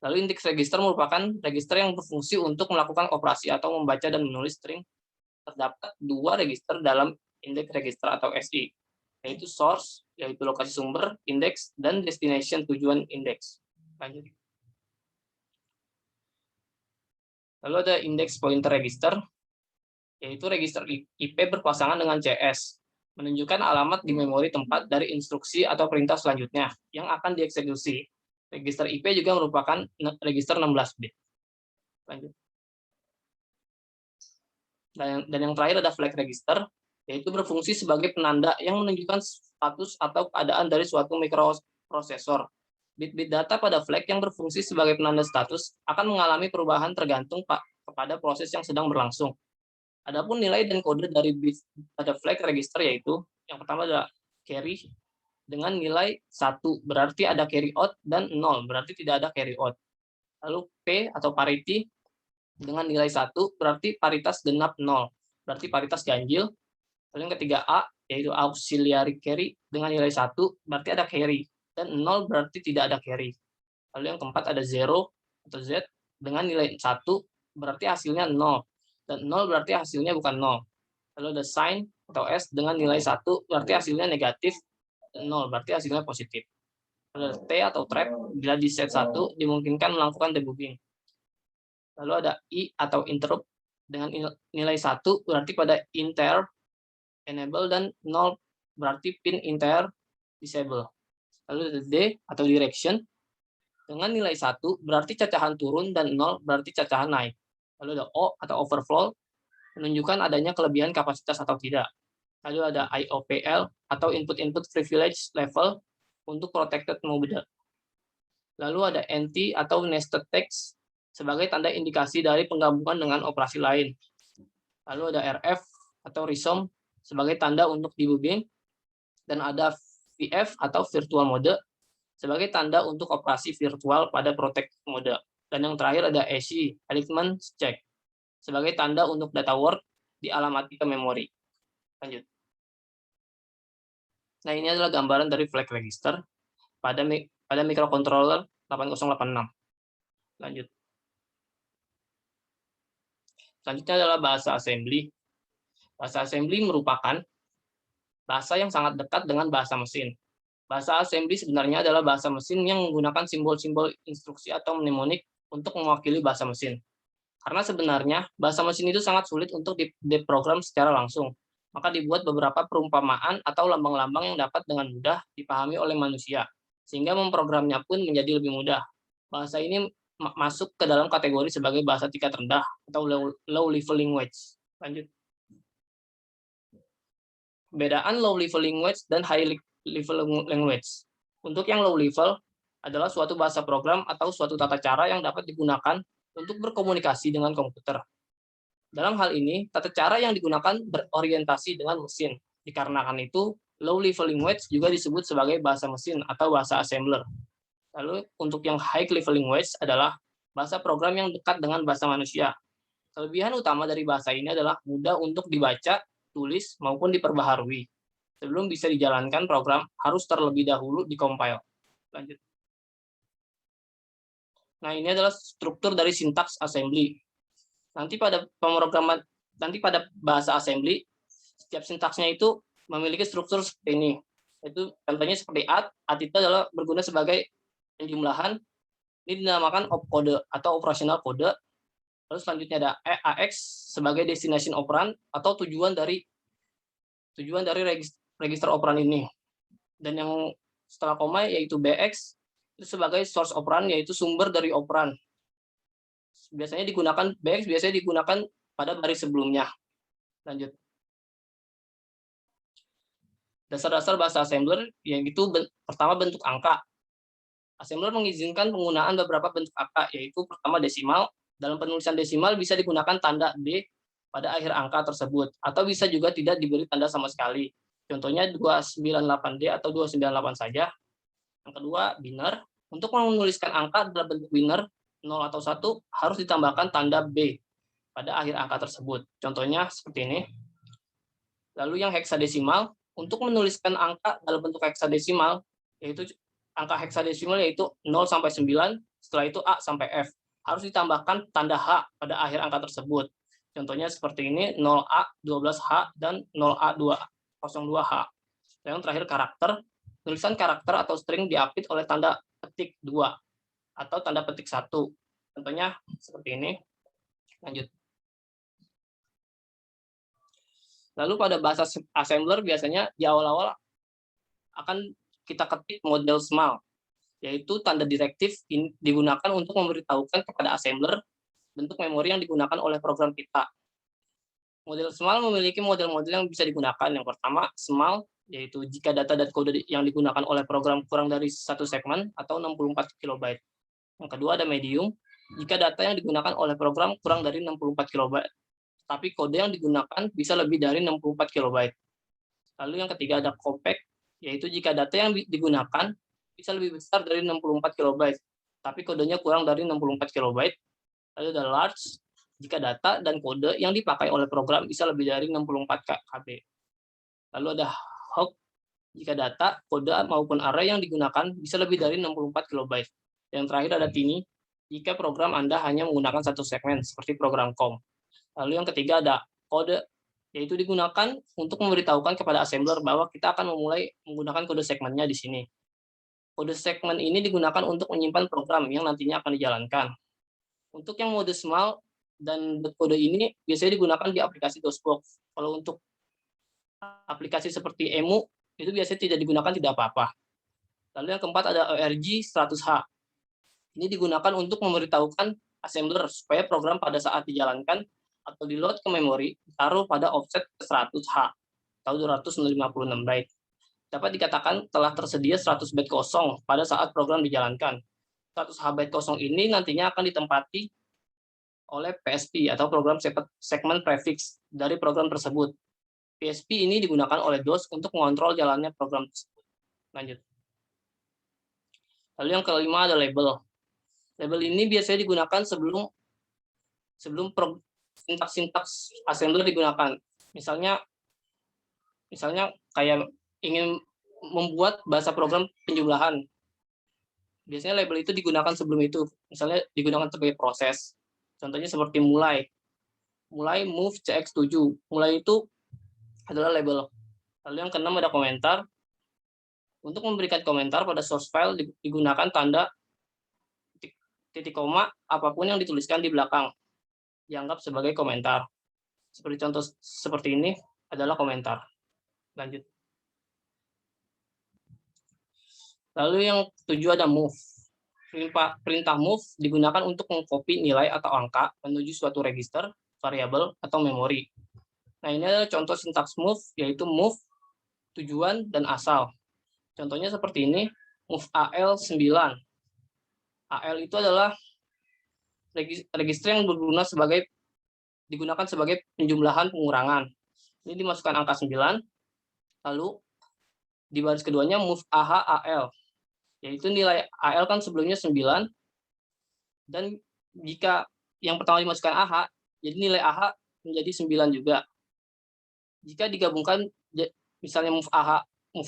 D: Lalu index register merupakan register yang berfungsi untuk melakukan operasi atau membaca dan menulis string. Terdapat 2 register dalam index register atau SI, yaitu source, yaitu lokasi sumber, index, dan destination, tujuan index. Lanjut. Lalu ada index pointer register, yaitu register IP berpasangan dengan CS, menunjukkan alamat di memori tempat dari instruksi atau perintah selanjutnya yang akan dieksekusi. Register IP juga merupakan register 16 bit. Lanjut. Dan yang terakhir ada flag register, yaitu berfungsi sebagai penanda yang menunjukkan status atau keadaan dari suatu mikroprosesor. Bit-bit data pada flag yang berfungsi sebagai penanda status akan mengalami perubahan tergantung kepada proses yang sedang berlangsung. Adapun nilai dan kode dari bit pada flag register yaitu yang pertama adalah carry dengan nilai 1 berarti ada carry out dan 0 berarti tidak ada carry out. Lalu P atau parity dengan nilai 1 berarti paritas genap 0 berarti paritas ganjil. Lalu yang ketiga A yaitu auxiliary carry dengan nilai 1 berarti ada carry dan 0 berarti tidak ada carry. Lalu yang keempat ada 0 atau Z dengan nilai 1 berarti hasilnya 0 dan 0 berarti hasilnya bukan 0. Lalu ada sign atau S dengan nilai 1 berarti hasilnya negatif, 0 berarti hasilnya positif. Lalu ada T atau trap, bila di set 1 dimungkinkan melakukan debugging. Lalu ada I atau interrupt dengan nilai 1 berarti pada inter enable dan 0 berarti pin inter disable. Lalu ada D atau direction dengan nilai 1 berarti cacahan turun dan 0 berarti cacahan naik. Lalu ada O atau overflow menunjukkan adanya kelebihan kapasitas atau tidak. Lalu ada IOPL atau input-input privilege level untuk protected mode. Lalu ada NT atau nested text sebagai tanda indikasi dari penggabungan dengan operasi lain. Lalu ada RF atau resume sebagai tanda untuk debugging, dan ada VF atau virtual mode sebagai tanda untuk operasi virtual pada protected mode. Dan yang terakhir ada ECI, alignment check, sebagai tanda untuk data word dialamati ke memori. Lanjut. Nah, ini adalah gambaran dari flag register pada microcontroller 8086. Lanjut. Selanjutnya adalah bahasa assembly. Bahasa assembly merupakan bahasa yang sangat dekat dengan bahasa mesin. Bahasa assembly sebenarnya adalah bahasa mesin yang menggunakan simbol-simbol instruksi atau mnemonik untuk mewakili bahasa mesin. Karena sebenarnya bahasa mesin itu sangat sulit untuk diprogram secara langsung. Maka dibuat beberapa perumpamaan atau lambang-lambang yang dapat dengan mudah dipahami oleh manusia, sehingga memprogramnya pun menjadi lebih mudah. Bahasa ini masuk ke dalam kategori sebagai bahasa tingkat rendah atau low level language. Lanjut. Perbedaan low level language dan high level language. Untuk yang low level adalah suatu bahasa program atau suatu tata cara yang dapat digunakan untuk berkomunikasi dengan komputer. Dalam hal ini, tata cara yang digunakan berorientasi dengan mesin. Dikarenakan itu, low level language juga disebut sebagai bahasa mesin atau bahasa assembler. Lalu untuk yang high level language adalah bahasa program yang dekat dengan bahasa manusia. Kelebihan utama dari bahasa ini adalah mudah untuk dibaca tulis maupun diperbaharui. Sebelum bisa dijalankan, program harus terlebih dahulu dikompil. Lanjut. Nah, ini adalah struktur dari sintaks assembly. Nanti pada bahasa assembly, setiap sintaksnya itu memiliki struktur seperti ini. Itu contohnya seperti add itu adalah berguna sebagai penjumlahan. Ini dinamakan opcode atau operational code. Lalu selanjutnya ada AX sebagai destination operand atau tujuan dari register operand ini. Dan yang setelah koma yaitu BX itu sebagai source operand, yaitu sumber dari operand. BX biasanya digunakan pada baris sebelumnya. Lanjut. Dasar-dasar bahasa assembler yaitu pertama bentuk angka. Assembler mengizinkan penggunaan beberapa bentuk angka, yaitu pertama desimal. Dalam penulisan desimal bisa digunakan tanda D pada akhir angka tersebut, atau bisa juga tidak diberi tanda sama sekali. Contohnya 298D atau 298 saja. Yang kedua, biner. Untuk menuliskan angka dalam bentuk biner 0 atau 1 harus ditambahkan tanda B pada akhir angka tersebut. Contohnya seperti ini. Lalu yang heksadesimal, untuk menuliskan angka dalam bentuk heksadesimal, yaitu angka heksadesimal yaitu 0 sampai 9, setelah itu A sampai F. Harus ditambahkan tanda H pada akhir angka tersebut. Contohnya seperti ini, 0A, 12H, dan 0A02H. Yang terakhir karakter, tulisan karakter atau string diapit oleh tanda petik 2 atau tanda petik 1. Contohnya seperti ini. Lanjut. Lalu pada bahasa assembler biasanya di awal-awal akan kita ketik model small, yaitu tanda direktif digunakan untuk memberitahukan kepada assembler bentuk memori yang digunakan oleh program kita. Model small memiliki model-model yang bisa digunakan. Yang pertama, small, yaitu jika data dan kode yang digunakan oleh program kurang dari 1 segmen atau 64 KB. Yang kedua ada medium, jika data yang digunakan oleh program kurang dari 64 KB, tapi kode yang digunakan bisa lebih dari 64 KB. Lalu yang ketiga ada compact, yaitu jika data yang digunakan bisa lebih besar dari 64 KB, tapi kodenya kurang dari 64 KB. Lalu ada large, jika data dan kode yang dipakai oleh program bisa lebih dari 64 KB. Lalu ada hop, jika data, kode maupun array yang digunakan bisa lebih dari 64 KB. Yang terakhir ada tiny, jika program Anda hanya menggunakan satu segmen, seperti program COM. Lalu yang ketiga ada kode, yaitu digunakan untuk memberitahukan kepada assembler bahwa kita akan memulai menggunakan kode segmennya di sini. Kode segmen ini digunakan untuk menyimpan program yang nantinya akan dijalankan. Untuk yang mode small dan kode ini biasanya digunakan di aplikasi DOSBox. Kalau untuk aplikasi seperti EMU, itu biasanya tidak digunakan, tidak apa-apa. Lalu yang keempat ada ORG 100H. Ini digunakan untuk memberitahukan assembler supaya program pada saat dijalankan atau di-load ke memori ditaruh pada offset 100H atau 256 byte. Dapat dikatakan telah tersedia 100 byte kosong pada saat program dijalankan. 100 byte kosong ini nantinya akan ditempati oleh PSP atau program segment prefix dari program tersebut. PSP ini digunakan oleh DOS untuk mengontrol jalannya program tersebut. Lanjut. Lalu yang kelima ada label. Label ini biasanya digunakan sebelum sintaks assembler digunakan. Misalnya kayak ingin membuat bahasa program penjumlahan. Biasanya label itu digunakan sebelum itu. Misalnya digunakan sebagai proses. Contohnya seperti mulai move CX7. Mulai itu adalah label. Lalu yang keenam ada komentar. Untuk memberikan komentar pada source file digunakan tanda titik koma apapun yang dituliskan di belakang dianggap sebagai komentar. Seperti contoh seperti ini adalah komentar. Lanjut. Lalu yang ketujuh ada move. Perintah move digunakan untuk mengcopy nilai atau angka menuju suatu register, variabel, atau memori. Nah, ini adalah contoh sintaks move, yaitu move, tujuan, dan asal. Contohnya seperti ini, move AL 9. AL itu adalah register yang digunakan sebagai penjumlahan pengurangan. Ini dimasukkan angka 9, lalu di baris keduanya move AH AL, yaitu nilai AL kan sebelumnya 9, dan jika yang pertama dimasukkan AH, jadi nilai AH menjadi 9 juga. jika digabungkan misalnya move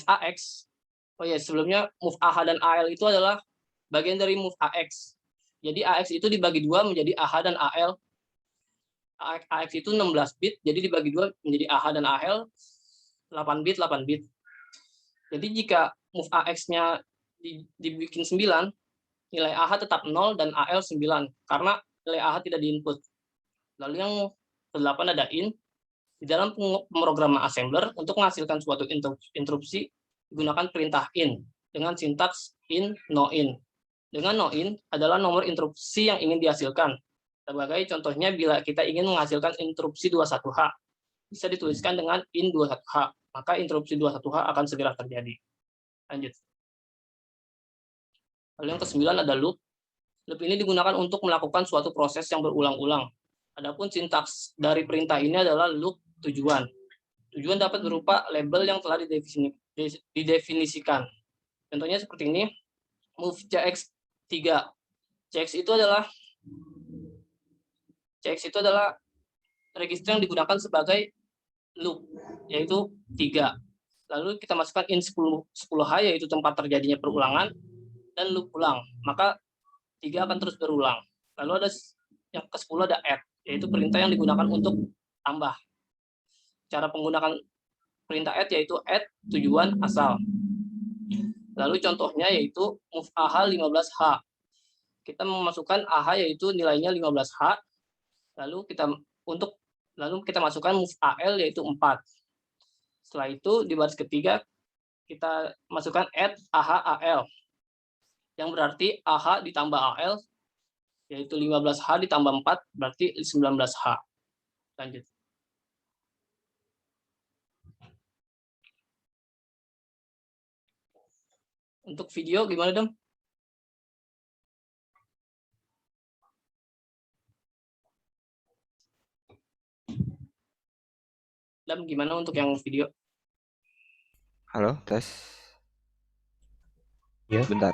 D: AX. Oh ya, sebelumnya move AH dan AL itu adalah bagian dari move AX. Jadi AX itu dibagi 2 menjadi AH dan AL. AX itu 16 bit, jadi dibagi 2 menjadi AH dan AL 8 bit, 8 bit. Jadi jika move AX-nya dibikin 9, nilai AH tetap 0 dan AL 9 karena nilai AH tidak diinput. Lalu yang ke-8 ada in. Di dalam pemrograman assembler untuk menghasilkan suatu interupsi digunakan perintah in dengan sintaks in, no in. Dengan no in adalah nomor interupsi yang ingin dihasilkan. Sebagai contohnya bila kita ingin menghasilkan interupsi 21H, bisa dituliskan dengan in 21H, maka interupsi 21H akan segera terjadi. Lanjut. Lalu yang ke-9 ada loop. Loop ini digunakan untuk melakukan suatu proses yang berulang-ulang. Adapun sintaks dari perintah ini adalah loop tujuan. Tujuan dapat berupa label yang telah didefinisikan. Contohnya seperti ini, move CX3. CX itu adalah register yang digunakan sebagai loop, yaitu 3. Lalu kita masukkan in 10H, yaitu tempat terjadinya perulangan, dan loop ulang. Maka 3 akan terus berulang. Lalu ada yang ke-10 ada add, yaitu perintah yang digunakan untuk tambah. Cara penggunaan perintah add yaitu add tujuan asal. Lalu contohnya yaitu move AH 15H. Kita memasukkan AH yaitu nilainya 15H. Lalu kita masukkan move AL yaitu 4. Setelah itu di baris ketiga kita masukkan add AH AL. Yang berarti AH ditambah AL yaitu 15H ditambah 4 berarti 19H. Lanjut. Untuk video gimana, Dam? Dam, gimana untuk yang video?
B: Halo, tes.
C: Ya.
B: Sebentar.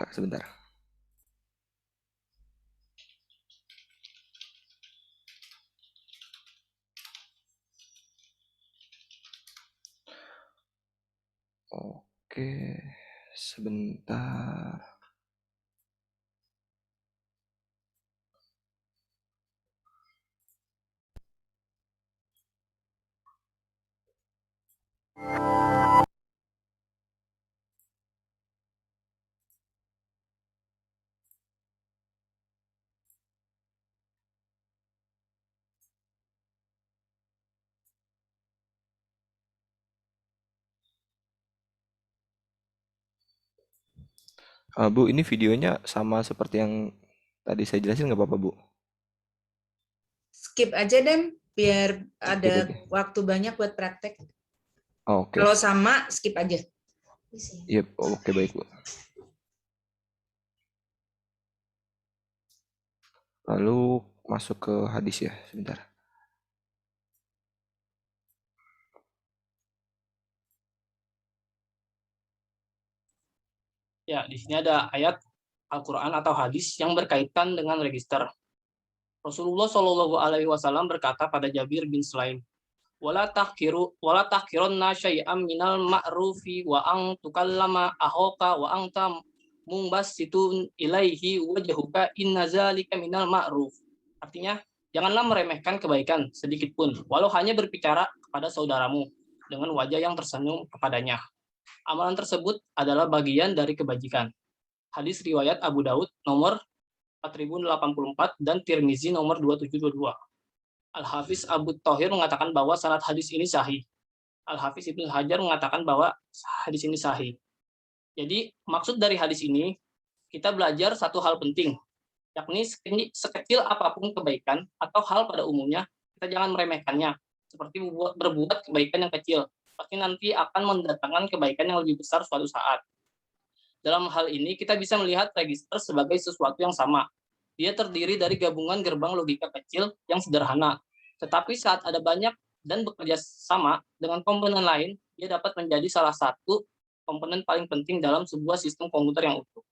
B: Oke, sebentar. Bu, ini videonya sama seperti yang tadi saya jelasin nggak apa-apa, Bu?
A: Skip aja, Dan, biar ada
B: aja.
A: waktu banyak buat praktek.
B: Oke.
A: Kalau sama, skip aja.
B: Iya, oke, baik, Bu. Lalu masuk ke hadis ya, sebentar.
D: Ya, di sini ada ayat Al-Quran atau hadis yang berkaitan dengan register. Rasulullah Shallallahu Alaihi Wasallam berkata pada Jabir bin Sulaim, wala tahkironna syai'am minal ma'rufi wa ang tukallama ahoka wa anta mumbasitun ilaihi wajhuka inna zalika minal ma'ruf. Artinya, janganlah meremehkan kebaikan sedikit pun, walau hanya berbicara kepada saudaramu dengan wajah yang tersenyum kepadanya. Amalan tersebut adalah bagian dari kebajikan. Hadis riwayat Abu Daud nomor 4084 dan Tirmizi nomor 2722. Al-Hafiz Abu Thahir mengatakan bahwa sanad hadis ini sahih. Al-Hafiz Ibnu Hajar mengatakan bahwa hadis ini sahih. Jadi maksud dari hadis ini kita belajar satu hal penting, yakni sekecil apapun kebaikan atau hal pada umumnya kita jangan meremehkannya. Seperti berbuat kebaikan yang kecil, pasti nanti akan mendatangkan kebaikan yang lebih besar suatu saat. Dalam hal ini, kita bisa melihat register sebagai sesuatu yang sama. Dia terdiri dari gabungan gerbang logika kecil yang sederhana. Tetapi saat ada banyak dan bekerja sama dengan komponen lain, dia dapat menjadi salah satu komponen paling penting dalam sebuah sistem komputer yang utuh.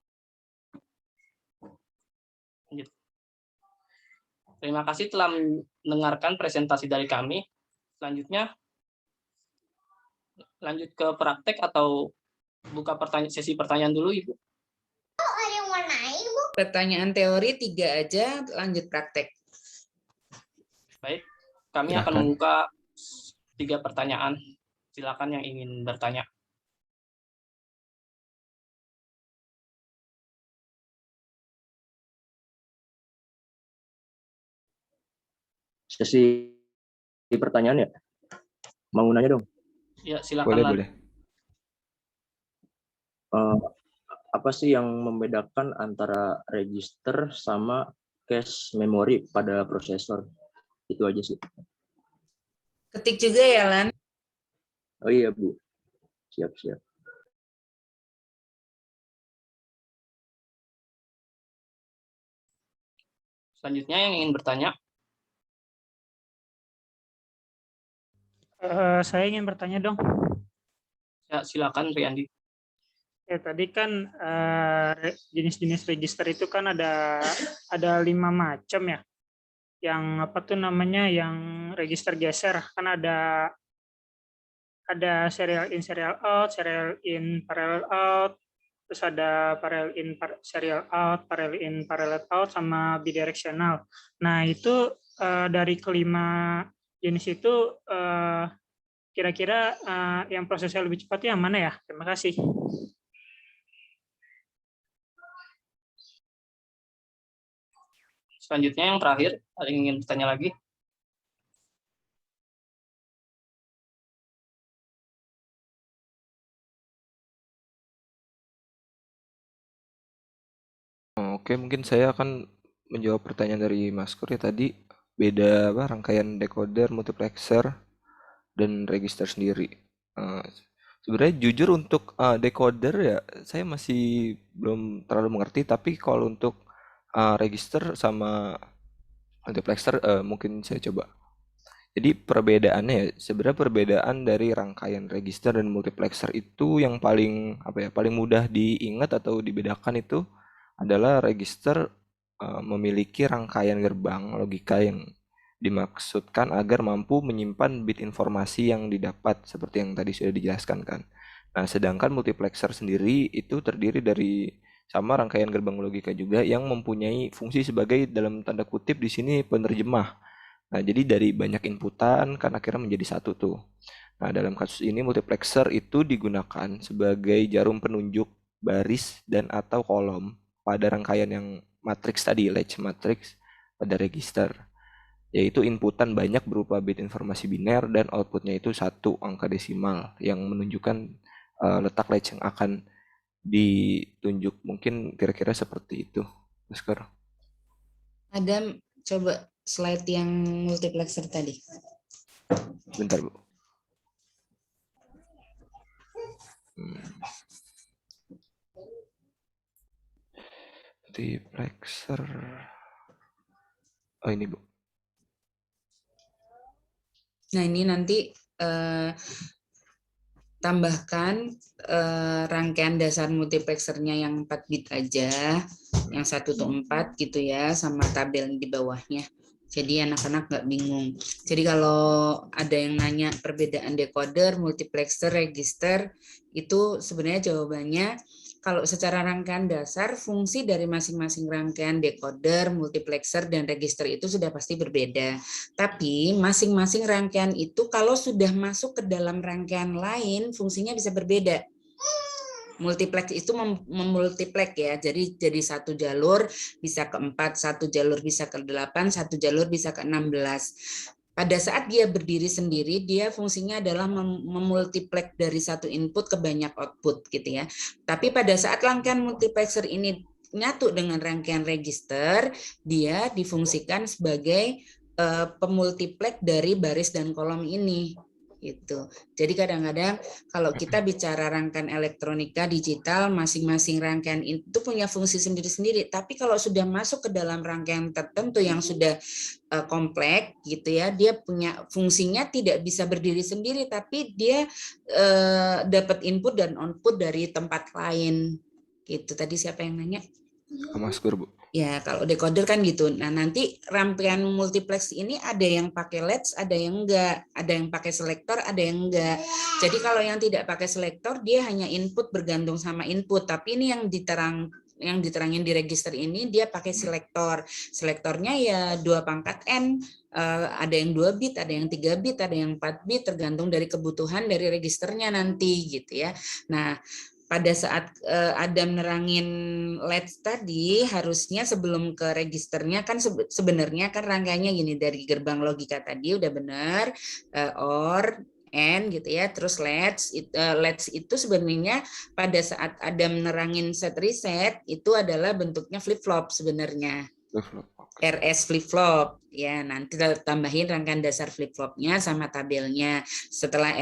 D: Terima kasih telah mendengarkan presentasi dari kami. Selanjutnya, Lanjut ke praktek atau buka sesi pertanyaan dulu, Ibu?
A: Pertanyaan teori 3 aja, lanjut praktek.
D: Baik, kami akan
B: Silakan.
D: membuka 3 pertanyaan. Silakan yang ingin bertanya.
E: Sesi pertanyaan ya? Mau nanya dong,
D: Ya, silakan.
B: Boleh,
D: Lan.
B: boleh.
E: apa sih yang membedakan antara register sama cache memori pada prosesor? Itu aja sih.
A: Ketik juga ya, Lan.
E: Oh iya, Bu. Siap-siap.
D: Selanjutnya yang ingin bertanya.
F: Saya ingin bertanya dong.
D: Ya, silakan Riyandi.
F: Ya, tadi kan jenis-jenis register itu kan ada 5 macam ya. Yang apa tuh namanya, yang register geser kan ada serial in, serial out, serial in, parallel out, terus ada parallel in, serial out, parallel in, parallel out, sama bidirectional. Nah, itu dari kelima jenis itu kira-kira yang prosesnya lebih cepat yang mana ya? Terima kasih.
D: Selanjutnya yang terakhir, ada yang ingin bertanya lagi?
B: Oke, mungkin saya akan menjawab pertanyaan dari Mas Kur ya tadi. Beda apa rangkaian decoder, multiplexer, dan register sendiri. Sebenarnya jujur untuk decoder ya saya masih belum terlalu mengerti, tapi kalau untuk register sama multiplexer mungkin saya coba. Jadi perbedaannya ya, sebenarnya perbedaan dari rangkaian register dan multiplexer itu yang paling paling mudah diingat atau dibedakan itu adalah register memiliki rangkaian gerbang logika yang dimaksudkan agar mampu menyimpan bit informasi yang didapat seperti yang tadi sudah dijelaskan kan. Nah, sedangkan multiplexer sendiri itu terdiri dari sama rangkaian gerbang logika juga yang mempunyai fungsi sebagai dalam tanda kutip di sini penerjemah. Nah, jadi dari banyak inputan kan akhirnya menjadi satu tuh. Nah, dalam kasus ini multiplexer itu digunakan sebagai jarum penunjuk baris dan atau kolom pada rangkaian yang matriks tadi, latch matrix pada register. Yaitu inputan banyak berupa bit informasi biner dan outputnya itu 1 angka desimal yang menunjukkan letak latch yang akan ditunjuk. Mungkin kira-kira seperti itu. Sekarang.
A: Adam, coba slide yang multiplexer tadi.
B: Bentar, Bu. Multiplexer. Oh, ini, Bu.
A: Nah, ini nanti tambahkan rangkaian dasar multiplexernya yang 4 bit aja, yang 1 to 4 gitu ya, sama tabel di bawahnya. Jadi anak-anak nggak bingung. Jadi kalau ada yang nanya perbedaan decoder, multiplexer, register, itu sebenarnya jawabannya kalau secara rangkaian dasar, fungsi dari masing-masing rangkaian decoder, multiplexer, dan register itu sudah pasti berbeda. Tapi masing-masing rangkaian itu kalau sudah masuk ke dalam rangkaian lain, fungsinya bisa berbeda. Multiplex itu memultiplek ya, jadi satu jalur bisa ke 4, satu jalur bisa ke 8, satu jalur bisa ke 16. Pada saat dia berdiri sendiri, dia fungsinya adalah memultiplek dari satu input ke banyak output gitu ya. Tapi pada saat rangkaian multiplexer ini nyatu dengan rangkaian register, dia difungsikan sebagai pemultiplek dari baris dan kolom ini. Gitu. Jadi kadang-kadang kalau kita bicara rangkaian elektronika digital, masing-masing rangkaian itu punya fungsi sendiri-sendiri. Tapi kalau sudah masuk ke dalam rangkaian tertentu yang sudah kompleks gitu ya, dia punya fungsinya tidak bisa berdiri sendiri, tapi dia dapat input dan output dari tempat lain. Gitu. Tadi siapa yang nanya?
B: Mas Gur, Bu.
A: Ya, kalau decoder kan gitu. Nah, nanti rangkaian multiplex ini ada yang pakai LEDs, ada yang enggak. Ada yang pakai selektor, ada yang enggak. Jadi kalau yang tidak pakai selektor, dia hanya input bergantung sama input. Tapi ini yang diterangin di register ini, dia pakai selektor. Selektornya ya 2 pangkat N. Ada yang 2 bit, ada yang 3 bit, ada yang 4 bit, tergantung dari kebutuhan dari registernya nanti gitu ya. Nah, pada saat Adam nerangin LEDs tadi, harusnya sebelum ke registernya kan sebenarnya kan rangkaiannya gini, dari gerbang logika tadi udah benar, OR, AND gitu ya, terus LEDs itu sebenarnya pada saat Adam nerangin set reset itu adalah bentuknya flip-flop sebenarnya. RS flip-flop ya, nanti tambahin rangkaian dasar flip-flopnya sama tabelnya. Setelah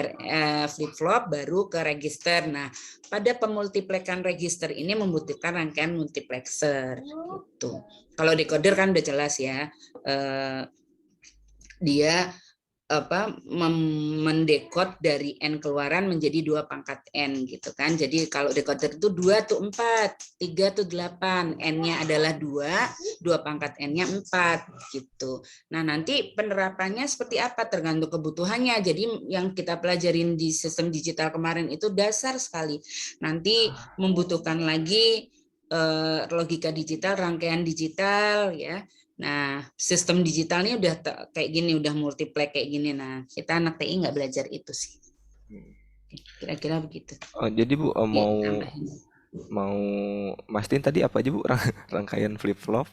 A: flip-flop baru ke register. Nah, pada pemultiplekan register ini membutuhkan rangkaian multiplexer gitu. Kalau decoder kan udah jelas ya, dia mendekod dari N keluaran menjadi 2 pangkat N gitu kan. Jadi kalau decoder itu 2 tuh 4, 3 tuh 8, N-nya adalah 2 pangkat N-nya 4 gitu. Nah, nanti penerapannya seperti apa tergantung kebutuhannya. Jadi yang kita pelajarin di sistem digital kemarin itu dasar sekali. Nanti membutuhkan lagi logika digital, rangkaian digital ya. Nah, sistem digitalnya udah kayak gini, udah multiplex kayak gini. Nah, kita anak TI nggak belajar itu sih. Kira-kira begitu.
B: Jadi Bu, mau mastiin tadi apa aja Bu? Rangkaian flip-flop,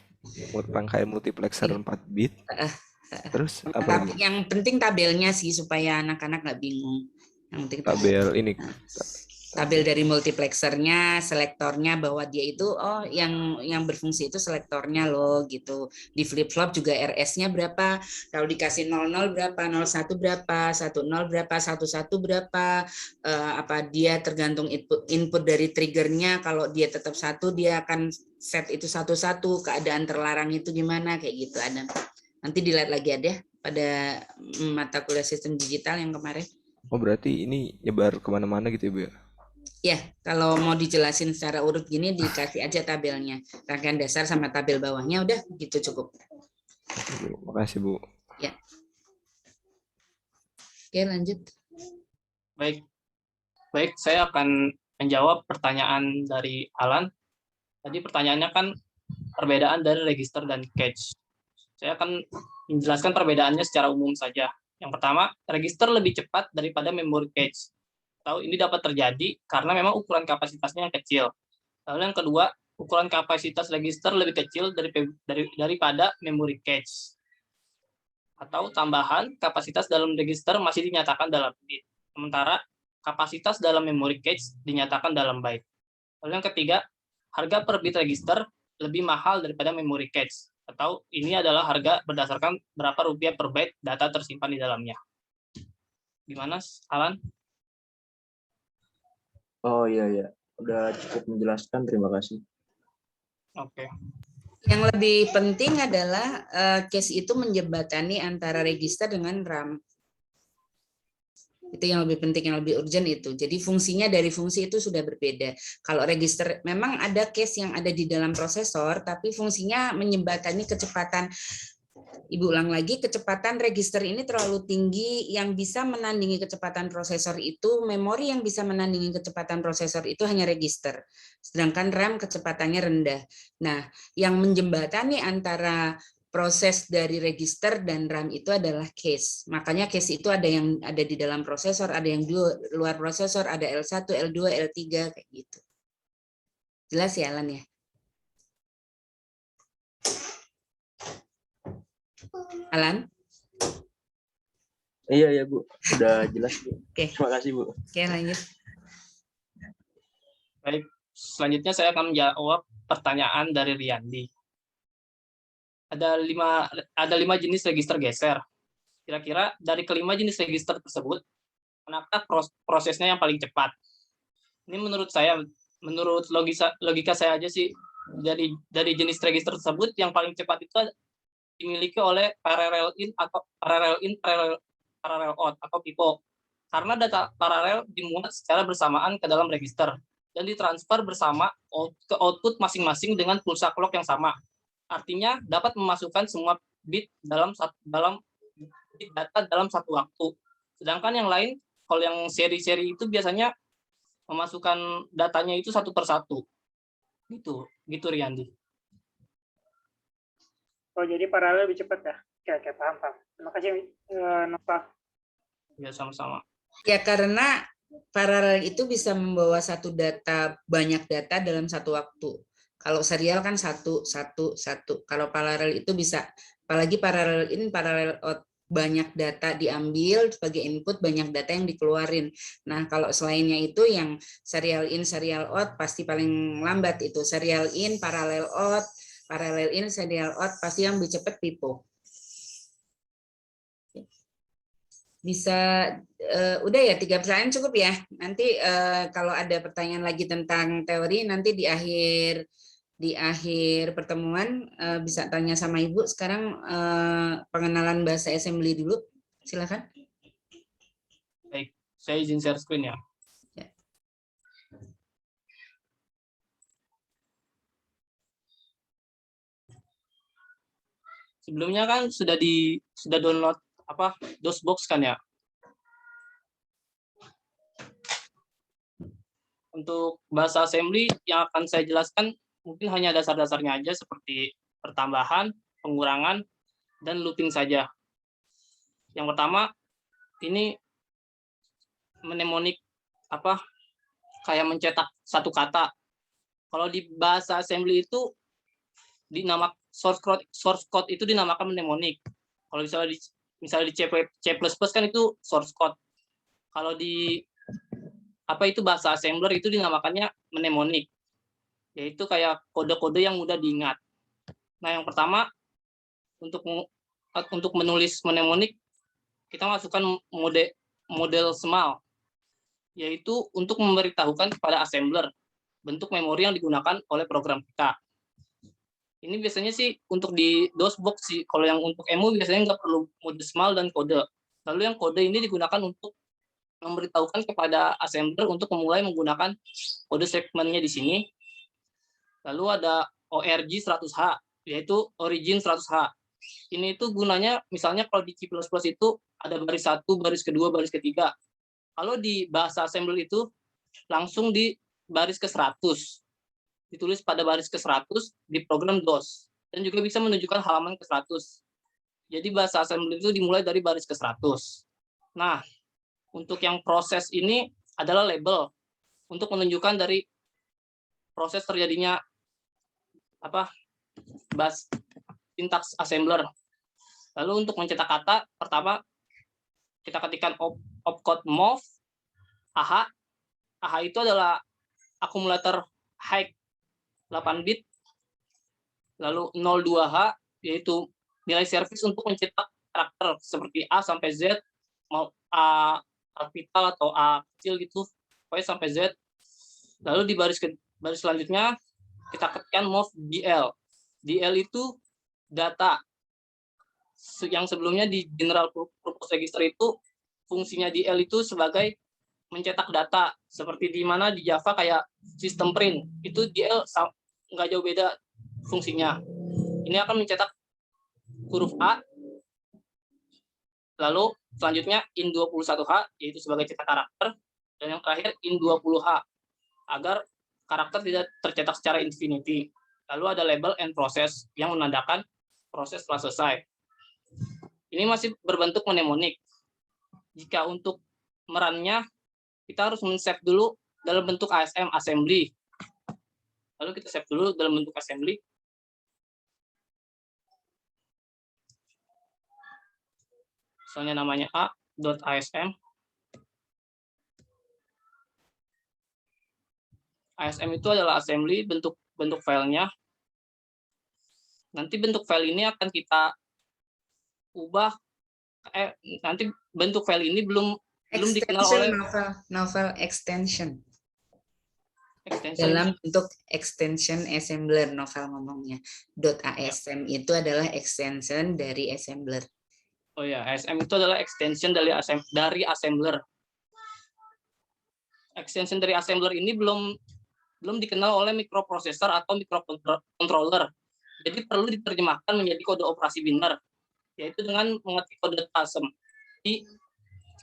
B: rangkaian multiplexer 4 bit. Terus apa lagi?
A: Yang penting tabelnya sih supaya anak-anak nggak bingung. Yang penting
B: tabel ini.
A: Tabel dari multiplexernya, selektornya, bahwa dia itu yang berfungsi itu selektornya loh gitu. Di flip-flop juga RS-nya berapa, kalau dikasih 00 berapa, 01 berapa, 10 berapa, 11 berapa, apa dia tergantung input dari triggernya. Kalau dia tetap 1 dia akan set itu 11, keadaan terlarang itu gimana kayak gitu ada. Nanti dilihat lagi ada pada mata kuliah sistem digital yang kemarin.
B: Oh, berarti ini nyebar kemana-mana gitu ya Bu ya?
A: Ya, kalau mau dijelasin secara urut gini dikasih aja tabelnya. Rangkaian dasar sama tabel bawahnya udah gitu cukup.
B: Makasih Bu.
A: Ya. Oke, lanjut.
D: Baik, saya akan menjawab pertanyaan dari Alan. Tadi pertanyaannya kan perbedaan dari register dan cache. Saya akan menjelaskan perbedaannya secara umum saja. Yang pertama, register lebih cepat daripada memory cache. Ini dapat terjadi karena memang ukuran kapasitasnya yang kecil. Lalu yang kedua, ukuran kapasitas register lebih kecil daripada memory cache. Atau tambahan, kapasitas dalam register masih dinyatakan dalam bit. Sementara kapasitas dalam memory cache dinyatakan dalam byte. Lalu yang ketiga, harga per bit register lebih mahal daripada memory cache. Atau ini adalah harga berdasarkan berapa rupiah per byte data tersimpan di dalamnya. Gimana, Alan?
E: Oh iya, udah cukup menjelaskan, terima kasih.
D: Oke.
A: Yang lebih penting adalah case itu menjembatani antara register dengan RAM. Itu yang lebih penting, yang lebih urgent itu. Jadi fungsinya dari fungsi itu sudah berbeda. Kalau register memang ada case yang ada di dalam prosesor, tapi fungsinya menjembatani kecepatan. Ibu ulang lagi, kecepatan register ini terlalu tinggi, yang bisa menandingi kecepatan prosesor itu, memori yang bisa menandingi kecepatan prosesor itu hanya register. Sedangkan RAM kecepatannya rendah. Nah, yang menjembatani antara proses dari register dan RAM itu adalah cache. Makanya cache itu ada yang ada di dalam prosesor, ada yang di luar prosesor, ada L1, L2, L3, kayak gitu. Jelas ya, Alan ya? Alan?
E: Iya Bu, udah jelas Bu.
A: Oke.
E: Terima kasih Bu.
A: Oke, lanjut.
D: Baik, selanjutnya saya akan menjawab pertanyaan dari Riyandi. Ada lima jenis register geser. Kira-kira dari kelima jenis register tersebut, manakah prosesnya yang paling cepat? Ini menurut saya, menurut logika saya aja sih, dari jenis register tersebut yang paling cepat itu dimiliki oleh parallel in atau parallel out atau PIPO. Karena data paralel dimuat secara bersamaan ke dalam register dan ditransfer bersama ke output masing-masing dengan pulsa clock yang sama. Artinya dapat memasukkan semua bit dalam bit data dalam satu waktu. Sedangkan yang lain, kalau yang seri-seri itu biasanya memasukkan datanya itu satu per satu. Gitu Riyandi.
F: Oh, jadi paralel lebih cepat ya? Oke, paham. Terima kasih, Nova.
D: Ya, sama-sama.
A: Ya, karena paralel itu bisa membawa banyak data dalam satu waktu. Kalau serial kan satu. Kalau paralel itu bisa, apalagi paralel in, paralel out, banyak data diambil sebagai input, banyak data yang dikeluarin. Nah, kalau selainnya itu yang serial in, serial out pasti paling lambat itu. Serial in, paralel out, paralel in, serial out, pasti yang lebih cepat pipo. Bisa, udah ya 3 pertanyaan cukup ya. Nanti kalau ada pertanyaan lagi tentang teori, nanti di akhir pertemuan bisa tanya sama Ibu. Sekarang pengenalan bahasa assembly dulu, silakan.
D: Baik, saya izin share screen ya. Sebelumnya kan sudah download DOSBox kan ya. Untuk bahasa assembly yang akan saya jelaskan mungkin hanya dasar-dasarnya aja seperti pertambahan, pengurangan, dan looping saja. Yang pertama ini mnemonik kayak mencetak satu kata. Kalau di bahasa assembly itu dinamakan source code itu dinamakan mnemonik. Kalau misalnya di C++ kan itu source code. Kalau di bahasa assembler itu dinamakannya mnemonik. Yaitu kayak kode-kode yang mudah diingat. Nah, yang pertama untuk menulis mnemonik kita masukkan model small, yaitu untuk memberitahukan kepada assembler bentuk memori yang digunakan oleh program kita. Ini biasanya sih untuk di DOSBox sih. Kalau yang untuk EMU biasanya nggak perlu mode small dan kode. Lalu yang kode ini digunakan untuk memberitahukan kepada assembler untuk memulai menggunakan kode segmennya di sini. Lalu ada ORG 100H, yaitu origin 100H. Ini itu gunanya misalnya kalau di C++ itu ada baris 1, baris kedua, baris ketiga. Kalau di bahasa assembler itu langsung di baris ke-100. Ditulis pada baris ke-100 di program DOS. Dan juga bisa menunjukkan halaman ke-100. Jadi bahasa assembly itu dimulai dari baris ke-100. Nah, untuk yang proses ini adalah label. Untuk menunjukkan dari proses terjadinya sintaks assembler. Lalu untuk mencetak kata, pertama kita ketikkan opcode mov AH. AH itu adalah akumulator high 8 bit, lalu 02H yaitu nilai servis untuk mencetak karakter seperti A sampai Z, mau A kapital atau A kecil gitu, pokoknya sampai Z. Lalu di baris selanjutnya kita ketikkan mov DL. DL itu data. Yang sebelumnya di general purpose register itu fungsinya DL itu sebagai mencetak data, seperti di mana di Java kayak sistem print itu DL nggak jauh beda fungsinya. Ini akan mencetak huruf A, lalu selanjutnya in21H yaitu sebagai cetak karakter, dan yang terakhir in20H agar karakter tidak tercetak secara infinity. Lalu ada label and process yang menandakan proses telah selesai. Ini masih berbentuk mnemonik. Jika untuk merannya kita harus men-save dulu dalam bentuk ASM, assembly. Lalu kita save dulu dalam bentuk assembly. Misalnya namanya a.asm. ASM itu adalah assembly, bentuk filenya. Nanti bentuk file ini akan kita ubah. Nanti bentuk file ini belum dikenal oleh
A: novel extension. Dalam bentuk extension assembler, novel ngomongnya. .asm itu adalah extension dari assembler.
D: Oh ya, ASM itu adalah extension dari assembler. Extension dari assembler ini belum dikenal oleh microprocessor atau microcontroller. Jadi perlu diterjemahkan menjadi kode operasi biner, yaitu dengan mengetik kode tasem di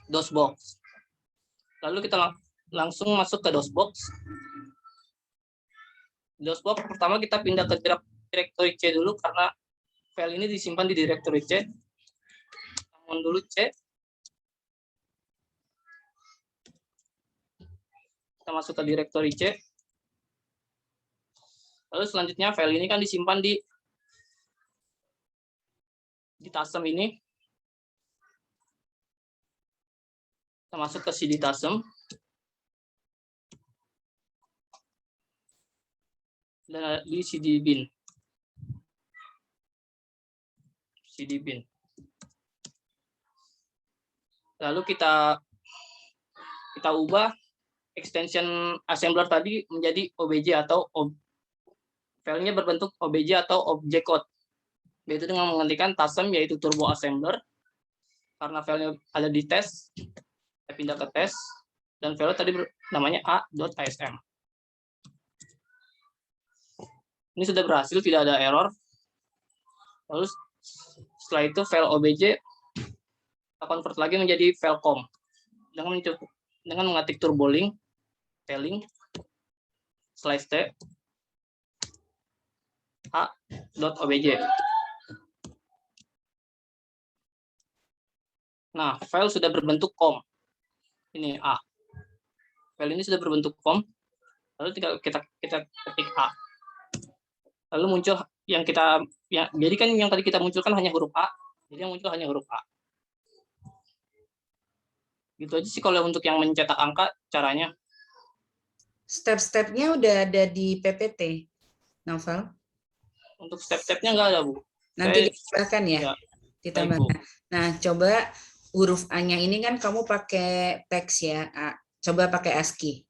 D: DOSBox. Lalu kita langsung masuk ke DOSBox. DOSBox pertama kita pindah ke directory C dulu karena file ini disimpan di directory C. Namun dulu C. Kita masuk ke directory C. Lalu selanjutnya file ini kan disimpan di tasem ini. Kita masuk ke CD tasem. Dan di CD bin. CD bin. Lalu kita ubah extension assembler tadi menjadi OBJ atau filenya berbentuk OBJ atau object code. Yaitu dengan mengetikkan tasem yaitu turbo assembler. Karena filenya ada di tes, kita pindah ke tes dan file tadi namanya a.asm. Ini sudah berhasil, tidak ada error. Lalu setelah itu file OBJ kita convert lagi menjadi file com dengan mengetik turbolink telling slash t a.obj. Nah, file sudah berbentuk com. Ini a. File ini sudah berbentuk com. Lalu kita ketik a. Lalu muncul jadi kan yang tadi kita munculkan hanya huruf A, jadi yang muncul hanya huruf A. Gitu aja sih kalau untuk yang mencetak angka caranya.
A: Step-stepnya udah ada di PPT, Novel?
D: Untuk step-stepnya nggak ada, Bu.
A: Nanti ditambahkan ya?
D: Ya,
A: Ditambahkan. Nah, coba huruf A-nya ini kan kamu pakai teks ya, A. Coba pakai ASCII.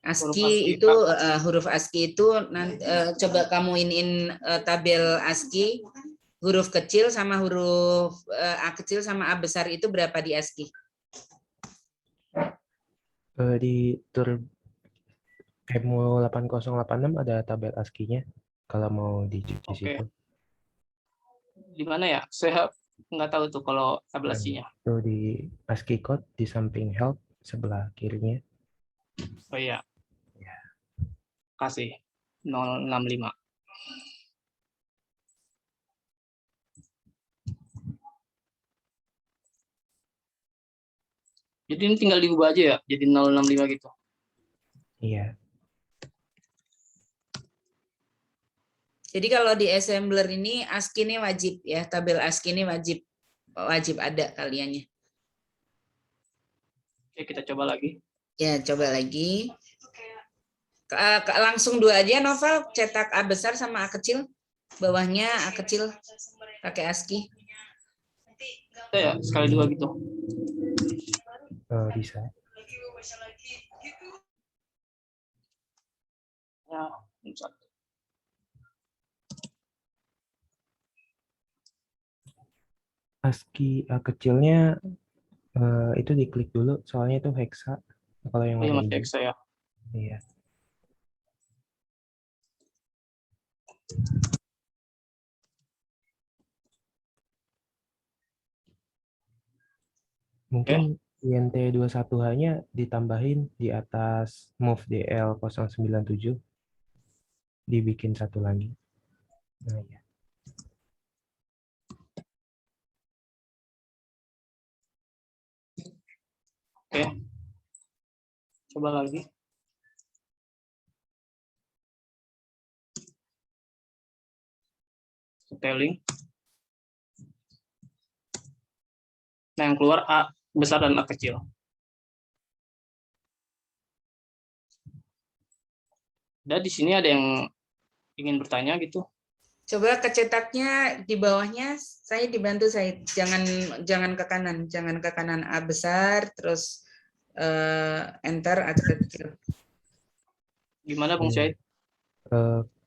A: ASCII itu huruf ASCII itu coba kamu iniin tabel ASCII huruf kecil sama huruf A kecil sama A besar itu berapa di ASCII?
G: Di Emu 8086 ada tabel ASCII-nya kalau mau dicek di situ.
D: Di mana ya? Saya nggak tahu tuh kalau tabel ASCII-nya.
G: Itu di ASCII code di samping help sebelah kirinya.
D: Oh iya. Kasih 065. Jadi ini tinggal diubah aja ya, jadi 065 gitu.
G: Iya.
A: Jadi kalau di assembler ini ASCII ini wajib ya, tabel ASCII ini wajib ada kaliannya.
D: Oke, kita coba lagi.
A: Ya, coba lagi. Langsung dua aja, Novel, cetak A besar sama A kecil. Bawahnya A kecil pakai ASCII.
D: Ya, sekali dua gitu.
G: Bisa.
D: Ya,
G: ASCII A kecilnya itu diklik dulu, soalnya itu hexa. Kalau yang
D: iya,
G: warna
D: masih
G: hijau.
D: hexa ya.
G: Iya. Mungkin INT21H-nya ditambahin di atas move DL097, dibikin satu lagi. Nah, ya.
D: Oke. Coba lagi. Detailing. Nah, yang keluar A besar dan A kecil. Dan di sini ada yang ingin bertanya gitu.
A: Coba kecetaknya di bawahnya, saya dibantu saya jangan ke kanan A besar terus enter A kecil.
D: Gimana Bung Syed?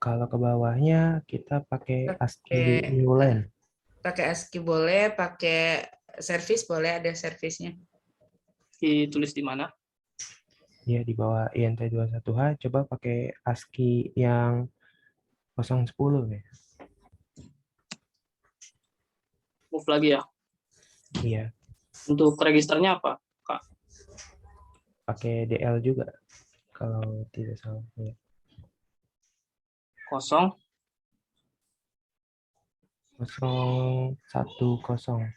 G: Kalau ke bawahnya kita pakai ASCII new line.
A: Pakai ASCII boleh, pakai service boleh, ada servisnya.
D: Ditulis di mana?
G: Ya, di bawah INT21H coba pakai ASCII yang 010 ya.
D: Move lagi ya.
G: Iya,
D: Untuk registernya apa, Kak?
G: pakai DL juga kalau tidak salah. Ya.
D: 0.
G: 010.
D: 0.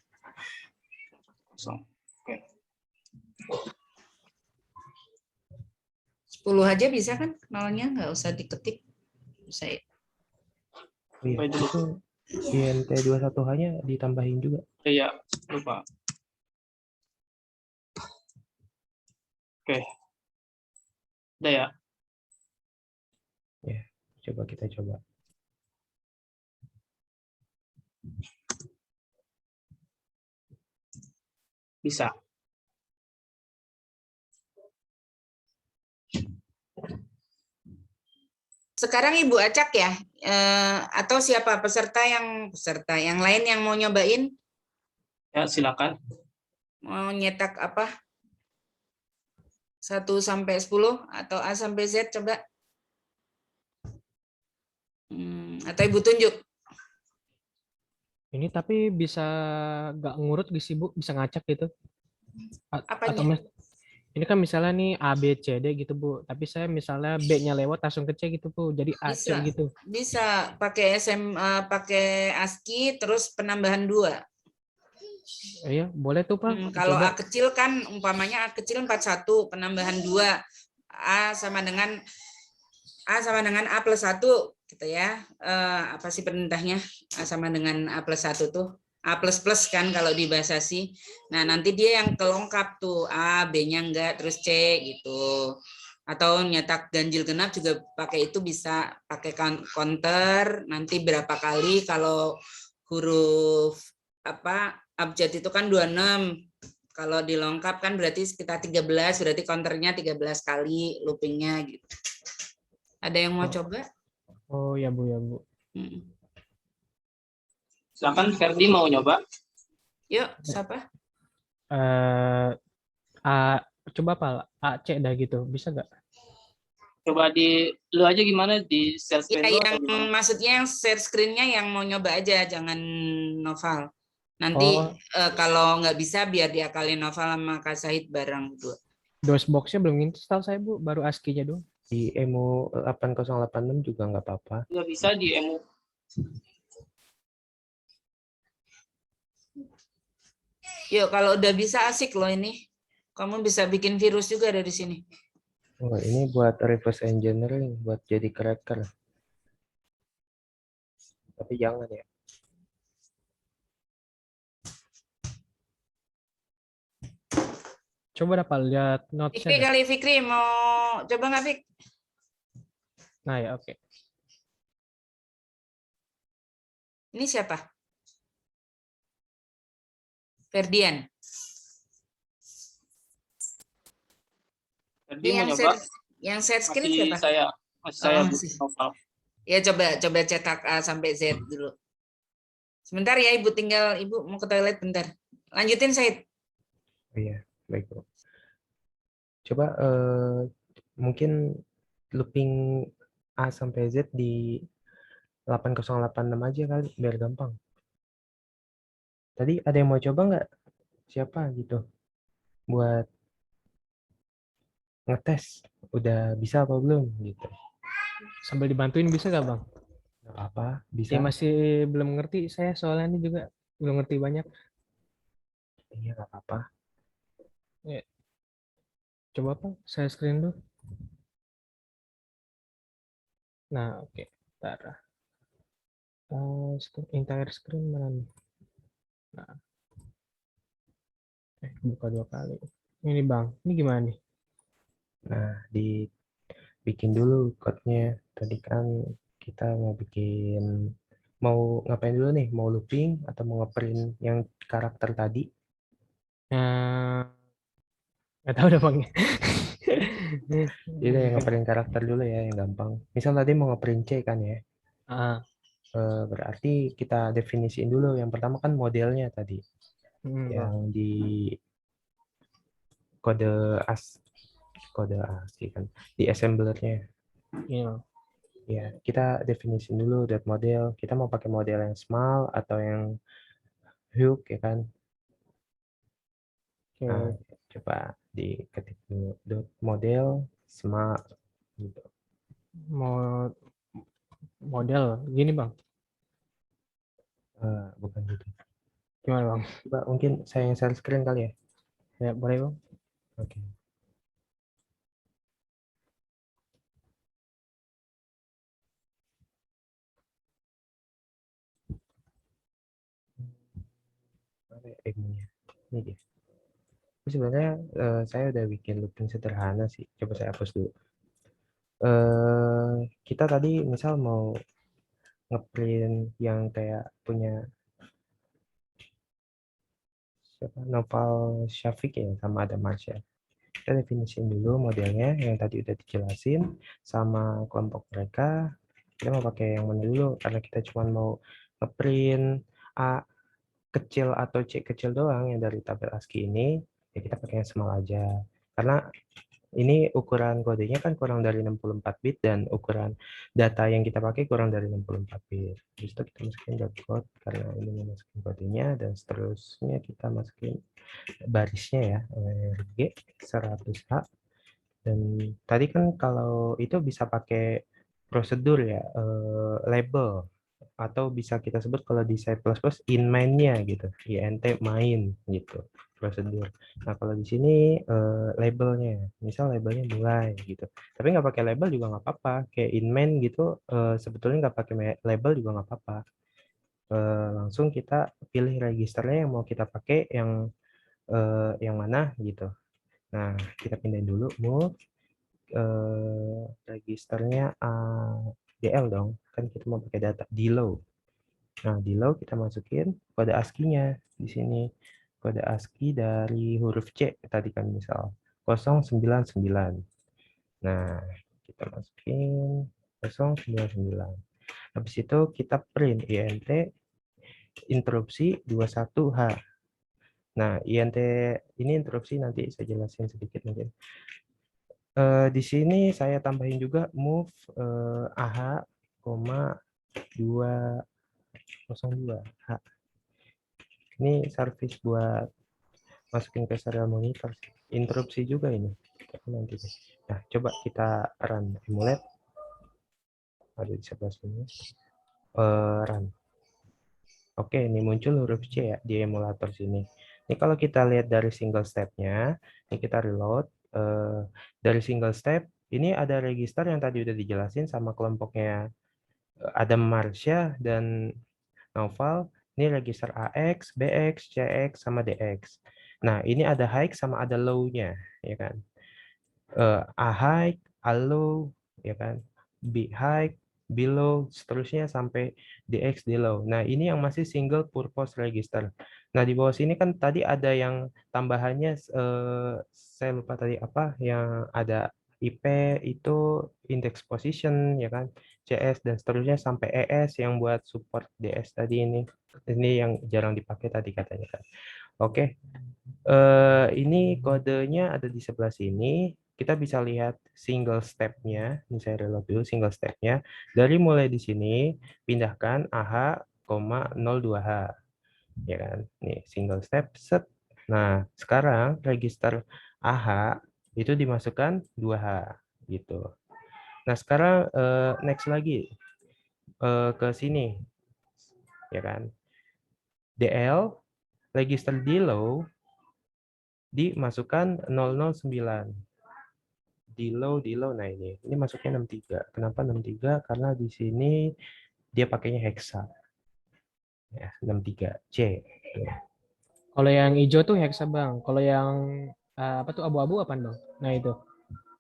D: Oke.
A: 10 aja bisa kan? Nolnya nggak usah diketik. Bisa ya?
G: Oh iya,
D: Sampai dulu.
G: itu INT21H-nya ditambahin juga.
D: Iya, lupa. Oke. Udah ya.
G: Ya, coba kita coba.
D: Bisa.
A: Sekarang Ibu Acak ya, atau siapa peserta yang lain yang mau nyobain,
D: Ya, silakan.
A: mau nyetak apa? 1 sampai 10 atau A sampai Z coba. Atau Ibu tunjuk.
H: Ini tapi bisa nggak ngurut sih Bu, bisa ngacak gitu. Atau
A: Apanya?
H: ini kan misalnya nih A, B, C, D gitu Bu. Tapi saya misalnya B-nya lewat langsung ke C gitu Bu. Jadi A, C
A: Bisa.
H: gitu.
A: Bisa pakai pakai ASCII terus penambahan 2.
H: Iya, boleh tuh Pak.
A: Kalau
H: Coba.
A: A kecil kan umpamanya A kecil 41, penambahan 2. A sama dengan A plus 1 gitu ya. Apa sih perintahnya? A sama dengan A plus 1 tuh. A plus plus kan kalau di bahasa C. Nah, nanti dia yang kelengkap tuh. A, B-nya enggak, terus C gitu. Atau nyetak ganjil genap juga pakai itu bisa. Pakai counter, nanti berapa kali kalau huruf abjad itu kan 26. Kalau dilengkap kan berarti sekitar 13, berarti counternya 13 kali loopingnya gitu. Ada yang mau coba?
H: Oh ya Bu, ya Bu.
D: Silakan Ferdi mau nyoba.
A: Yuk, siapa?
H: Coba Pak, A, C dah gitu. Bisa nggak?
D: Coba lu aja gimana di share screen lu
A: Ya,
D: atau gimana?
A: maksudnya yang share screen-nya yang mau nyoba aja, jangan Noval. Nanti kalau nggak bisa biar diakalin Noval sama Kak Sahid bareng berdua.
H: DOSBox-nya belum install saya Bu, baru ASCII-nya doang.
G: Di EMU 8086 juga nggak apa-apa.
D: Nggak bisa di EMU.
A: Yuk, kalau udah bisa asik loh ini. Kamu bisa bikin virus juga dari sini.
G: Oh, ini buat reverse engineering, buat jadi cracker. Tapi jangan ya.
H: Coba dapat lihat
A: Fikri
H: notes-nya.
A: kali, Fikri mau coba nggak, Fik?
H: Nah ya, oke.
A: Ini siapa? Ferdian.
D: Ferdi mau nyoba.
A: Yang share screen
D: Masih
A: siapa?
D: saya
A: masih.
D: Noval.
A: Ya coba cetak A sampai Z dulu. Sebentar ya Ibu, tinggal Ibu mau ke toilet bentar. Lanjutin Said.
G: Oh, iya, baik Bu. Coba mungkin looping A sampai Z di 8086 aja kali, biar gampang. Tadi ada yang mau coba nggak? Siapa gitu? Buat ngetes, udah bisa apa belum gitu.
H: Sambil dibantuin bisa nggak Bang?
G: Nggak apa-apa, bisa.
H: Ya masih belum ngerti saya, soalnya ini juga belum ngerti banyak.
G: Iya, nggak apa-apa.
H: Ya. Coba Pak, saya screen dulu. Nah, oke. Bentar. Entire screen mana nih? Nah. Buka 2 kali. Ini Bang, ini gimana nih?
G: Nah, dibikin dulu code-nya. Tadi kan kita mau ngapain dulu nih? Mau looping atau mau ngeprint yang karakter tadi?
H: Nggak tahu dah Bang.
G: Jadi yang ngeprint karakter dulu ya, yang gampang. Misal tadi mau ngeprint C kan ya. Berarti kita definisiin dulu. Yang pertama kan modelnya tadi. Yang di kode ASCII kan. Di assemblernya.
H: Iya.
G: Ya, kita definisi dulu dot model. Kita mau pakai model yang small atau yang hook ya kan?
H: Oke,
G: Nah, coba diketik dulu dot model small gitu.
H: mau model gini bang,
G: Bukan gitu.
H: gimana bang?
G: Coba mungkin saya yang share screen kali ya.
H: Ya boleh bang.
G: Oke. Mana ya emunya? Ini dia. Ini sebenarnya saya udah bikin looping sederhana sih. Coba saya hapus dulu. Kita tadi misal mau ngeprint yang kayak punya siapa, Noval Syafiq ya sama ada Marsha. Kita definisiin dulu modelnya yang tadi udah dijelasin sama kelompok mereka. Kita mau pakai yang mana dulu karena kita cuma mau ngeprint A kecil atau C kecil doang yang dari tabel ASCII ini, ya kita pakai yang small aja. Karena ini ukuran kodenya kan kurang dari 64 bit dan ukuran data yang kita pakai kurang dari 64 bit. Terus itu kita masukin .code karena ini memasukin kodenya dan seterusnya kita masukin barisnya ya, RG 100H. Dan tadi kan kalau itu bisa pakai prosedur ya, label atau bisa kita sebut kalau di C++ in main-nya gitu, int main gitu prosedur. Nah kalau di sini labelnya, misal labelnya mulai gitu, tapi nggak pakai label juga nggak apa-apa, kayak in main gitu, sebetulnya nggak pakai label juga nggak apa-apa. Langsung kita pilih registernya yang mau kita pakai, yang mana gitu. Nah kita pindahin dulu move registernya DL dong, kan kita mau pakai data di low. Nah, di low kita masukin kode ASCII-nya di sini. Kode ASCII dari huruf C tadi kan misal 099. Nah, kita masukin 099. Habis itu kita print int interupsi 21H. Nah, int ini interupsi nanti saya jelasin sedikit mungkin. Di sini saya tambahin juga move AH, 202H. Ini service buat masukin ke serial monitor. Interupsi juga ini. Nanti. Nah, coba kita run emulate. Ada di sebelah sini. Run. Oke, ini muncul huruf C ya di emulator sini. Ini kalau kita lihat dari single step-nya, ini kita reload. Dari single step, ini ada register yang tadi udah dijelasin sama kelompoknya Adam Marsha dan Noval. Ini register AX, BX, CX, sama DX. Nah, ini ada high sama ada low-nya, ya kan? A high, A low, ya kan? B high, below, seterusnya sampai DX di low. Nah, ini yang masih single purpose register. Nah, di bawah sini kan tadi ada yang tambahannya, saya lupa tadi apa, yang ada IP itu index position, ya kan? CS dan seterusnya sampai ES yang buat support DS tadi ini. Ini yang jarang dipakai tadi katanya kan. Oke. Ini kodenya ada di sebelah sini. Kita bisa lihat single step-nya. Ini saya reload dulu single step-nya. Dari mulai di sini, pindahkan AH, 02H. Ya kan? Nih, single step, set. Nah, sekarang register AH itu dimasukkan 2H. Gitu. Nah, sekarang next lagi ke sini. Ya kan? DL, register di low, dimasukkan 009. Di low, nah ini masuknya 63. Kenapa 63? Karena di sini dia pakainya hexa. Ya, 63C. Ya.
H: Kalau yang hijau tuh hexa bang. Kalau yang apa tuh abu-abu apa bang? Nah itu.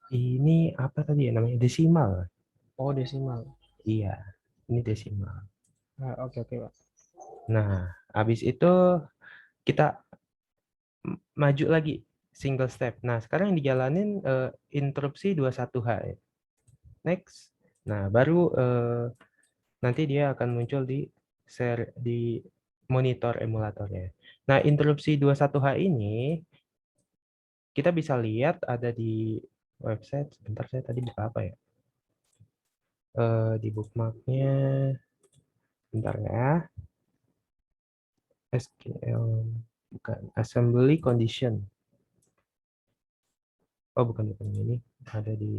G: Ini apa tadi ya namanya? Desimal.
H: Oh desimal.
G: Iya, ini desimal.
H: Oke oke bang.
G: Nah, habis itu kita maju lagi single step. Nah, sekarang yang dijalanin interupsi 21H. Ya. Next. Nah, baru nanti dia akan muncul di monitor emulatornya. Nah, interupsi 21H ini kita bisa lihat ada di website. Sebentar, saya tadi buka apa ya? Di bookmarknya, bentar ya. SQL, bukan, assembly condition. Oh, bukan ini, ada di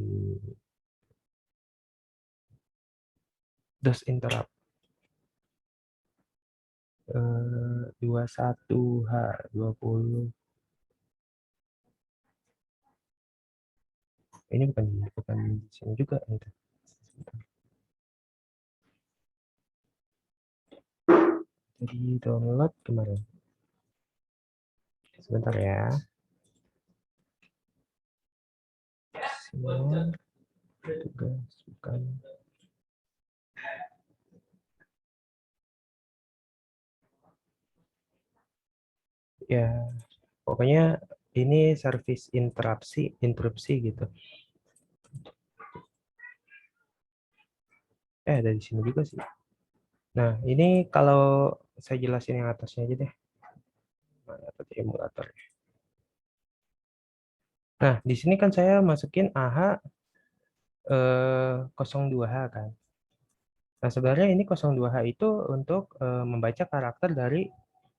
G: does interrupt. 21H20. Ini bukan di sini juga. Jadi download kemarin. Sebentar ya. Semua tugas bukan. Ya, pokoknya ini service interupsi gitu. Ada di sini juga sih. Nah, ini kalau saya jelasin yang atasnya aja deh. Mana tadi emulator. Nah, di sini kan saya masukin AH 02H kan. Nah, sebenarnya ini 02H itu untuk membaca karakter dari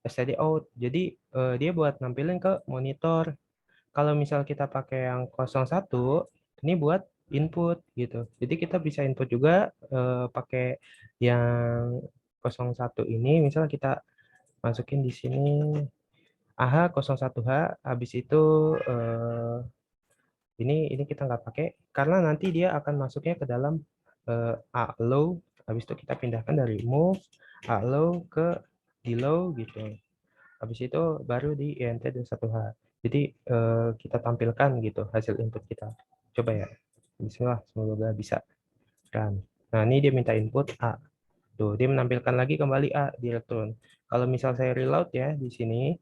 G: std out. Jadi dia buat nampilin ke monitor. Kalau misal kita pakai yang 01, ini buat input gitu. Jadi kita bisa input juga pakai yang 01 ini. Misalnya kita masukin di sini AH 01H, habis itu ini kita nggak pakai karena nanti dia akan masuknya ke dalam allow. Habis itu kita pindahkan dari move allow ke below gitu. Habis itu baru di int21h. Jadi kita tampilkan gitu hasil input kita. Coba ya. Bismillah, semoga bisa. Kan. Nah, ini dia minta input A. Tuh, dia menampilkan lagi kembali A di return. Kalau misal saya reload ya di sini,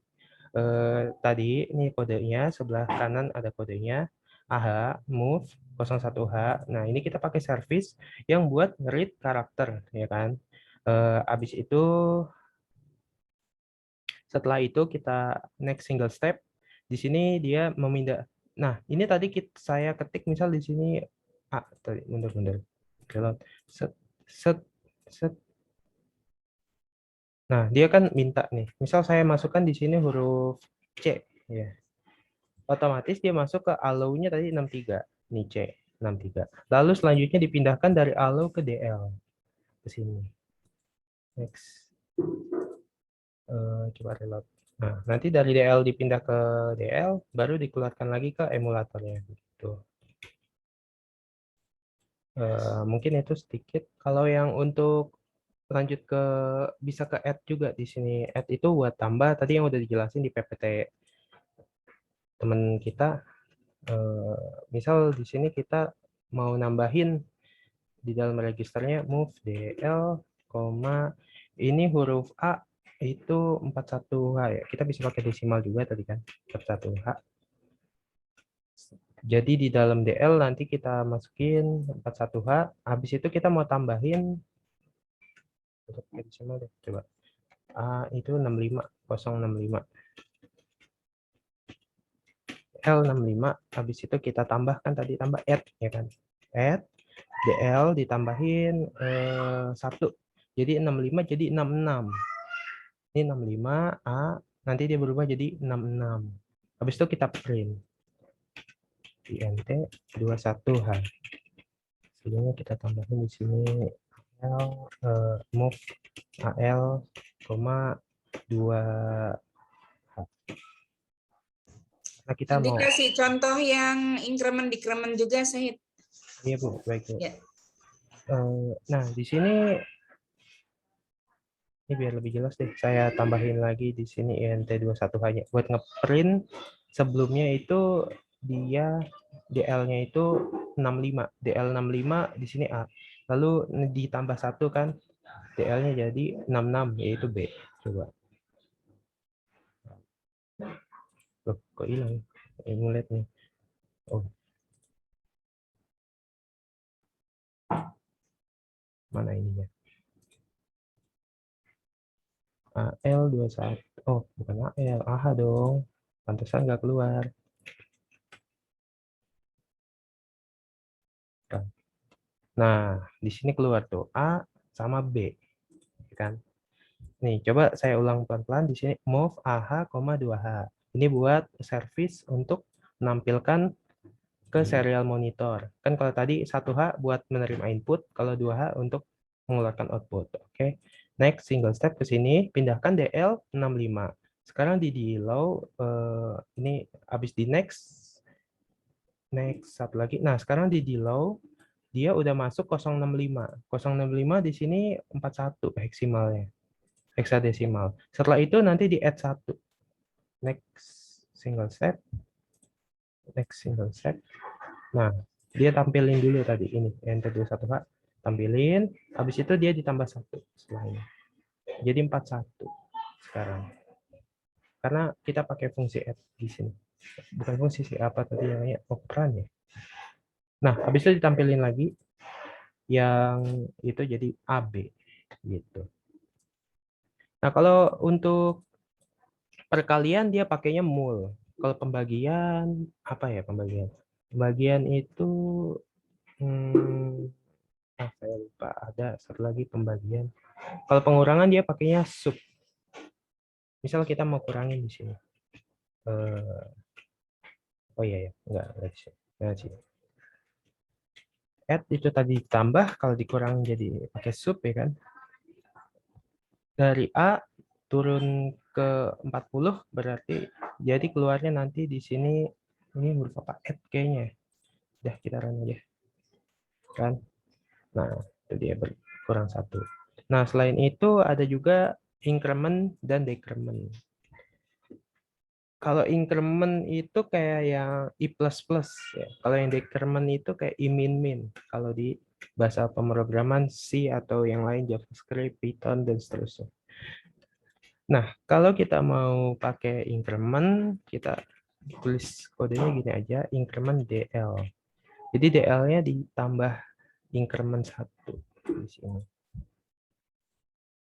G: tadi ini kodenya, sebelah kanan ada kodenya. AH, move 01H. Nah, ini kita pakai service yang buat read karakter, ya kan. Habis itu, setelah itu kita next single step. Di sini dia memindah. Nah, ini tadi saya ketik misal di sini tadi mundur. Set, set, set. Nah, dia kan minta nih. Misal saya masukkan di sini huruf C, ya. Otomatis dia masuk ke allow-nya tadi 63. Nih C, 63. Lalu selanjutnya dipindahkan dari allow ke DL. Ke sini. Next. Coba reload. Nah, nanti dari DL dipindah ke DL, baru dikeluarkan lagi ke emulatornya. Gitu. Mungkin itu sedikit. Kalau yang untuk lanjut ke bisa ke add juga di sini. Add itu buat tambah tadi yang udah dijelasin di PPT teman kita. Misal di sini kita mau nambahin di dalam registernya move DL, ini huruf A itu 41H ya. Kita bisa pakai desimal juga tadi kan, 41H. Jadi di dalam DL nanti kita masukin 41H, habis itu kita mau tambahin desimal deh, coba. Itu 65, 065. L65, habis itu kita tambahkan tadi tambah add ya kan. Add DL ditambahin 1. Jadi 65 jadi 66. Ini 65A, nanti dia berubah jadi 66. Habis itu kita print. int 21H. Sebenarnya kita tambahin di sini move AL, 2H. Nah, kita
A: Nanti
G: mau
A: kasih contoh yang increment-decrement juga, Syahid.
G: Iya, Bu. Baik, Bu.
A: Ya.
G: Nah, di sini ini biar lebih jelas deh, saya tambahin lagi di sini int21h-nya. Buat ngeprint sebelumnya itu dia DL-nya itu 65. DL65 di sini A. Lalu ditambah 1 kan, DL-nya jadi 66, yaitu B. Coba. Loh, kok hilang? Ngeliat nih. Oh. Mana ininya? AL21. Oh, bukan AL. AH dong. Pantesan nggak keluar. Nah, di sini keluar tuh A sama B, kan? Nih, coba saya ulang pelan-pelan di sini move AH, 2H. Ini buat service untuk menampilkan ke serial monitor. Kan kalau tadi 1H buat menerima input, kalau 2H untuk mengeluarkan output. Oke. Next, single step ke sini, pindahkan DL 65. Sekarang di low, ini habis di next satu lagi. Nah, sekarang di low, dia udah masuk 065. 065 di sini 41 heksimalnya. Hexadesimal. Setelah itu nanti di add 1. Next single step. Next single step. Nah, dia tampilin dulu tadi ini enter 21H, tampilin, habis itu dia ditambah 1 setelah ini. Jadi 41 sekarang. Karena kita pakai fungsi add di sini. Bukan fungsi sih, apa tadi namanya? Operan ya. Nah, habis itu ditampilin lagi yang itu jadi AB gitu. Nah, kalau untuk perkalian dia pakainya mul. Kalau pembagian apa ya pembagian? Pembagian itu saya lupa, ada satu lagi pembagian. Kalau pengurangan dia pakainya sub. Misal kita mau kurangin di sini. Oh iya ya, enggak sih. Add itu tadi ditambah, kalau dikurangin jadi pakai sub ya kan. Dari A turun ke 40 berarti jadi keluarnya nanti di sini ini huruf apa? Add kayaknya. Udah kita run aja. Kan? Nah, itu dia berkurang 1. Nah, selain itu ada juga increment dan decrement. Kalau increment itu kayak yang I++, ya. Kalau yang decrement itu kayak I-. Kalau di bahasa pemrograman C atau yang lain JavaScript, Python, dan seterusnya. Nah, kalau kita mau pakai increment, kita tulis kodenya gini aja, increment DL. Jadi DL-nya ditambah increment 1 di sini.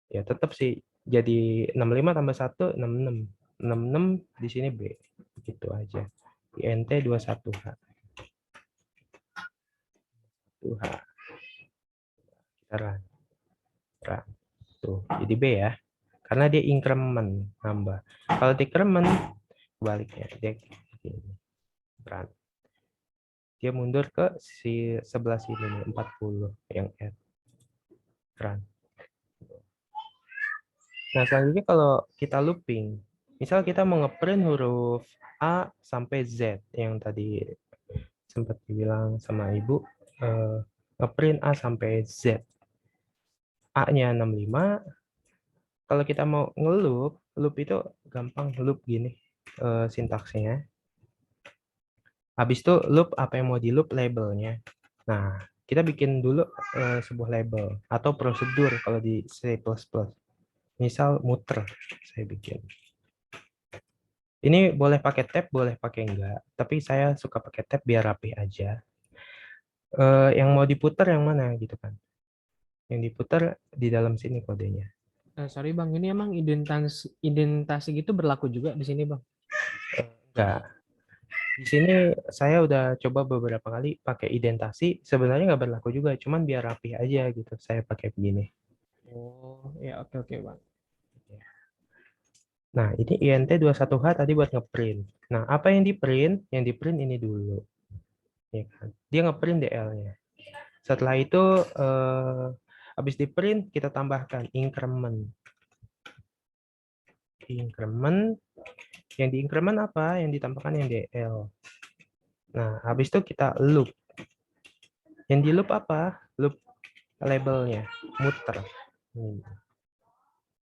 G: Ya, tetap sih jadi 65 tambah 1 66. 66 di sini B. Gitu aja. INT 21H. 1H. Kita run. Tuh, jadi B ya. Karena dia increment nambah. Kalau decrement baliknya dia run. Dia mundur ke si sebelah sini 40 yang add. Run. Nah, selanjutnya kalau kita looping, misal kita mau ngeprint huruf A sampai Z yang tadi sempat dibilang sama Ibu, ngeprint A sampai Z. A-nya 65. Kalau kita mau ngeloop, loop itu gampang loop gini sintaksnya. Habis itu loop apa yang mau di loop labelnya. Nah, kita bikin dulu sebuah label atau prosedur kalau di C++. Misal muter saya bikin. Ini boleh pakai tab, boleh pakai enggak. Tapi saya suka pakai tab biar rapi aja. Yang mau diputar yang mana gitu kan. Yang diputar di dalam sini kodenya.
H: Sorry Bang, ini emang identasi gitu berlaku juga di sini Bang?
G: Enggak. Di sini saya udah coba beberapa kali pakai identasi. Sebenarnya nggak berlaku juga, cuman biar rapi aja gitu. Saya pakai begini.
H: Oh, ya oke Bang.
G: Nah, ini INT21H tadi buat ngeprint. Nah, apa yang diprint? Yang diprint ini dulu. Ya kan? Dia ngeprint DL-nya. Setelah itu, habis diprint, kita tambahkan increment. Increment. Yang di increment apa? Yang ditambahkan yang DL. Nah, habis itu kita loop. Yang di loop apa? Loop labelnya. Muter.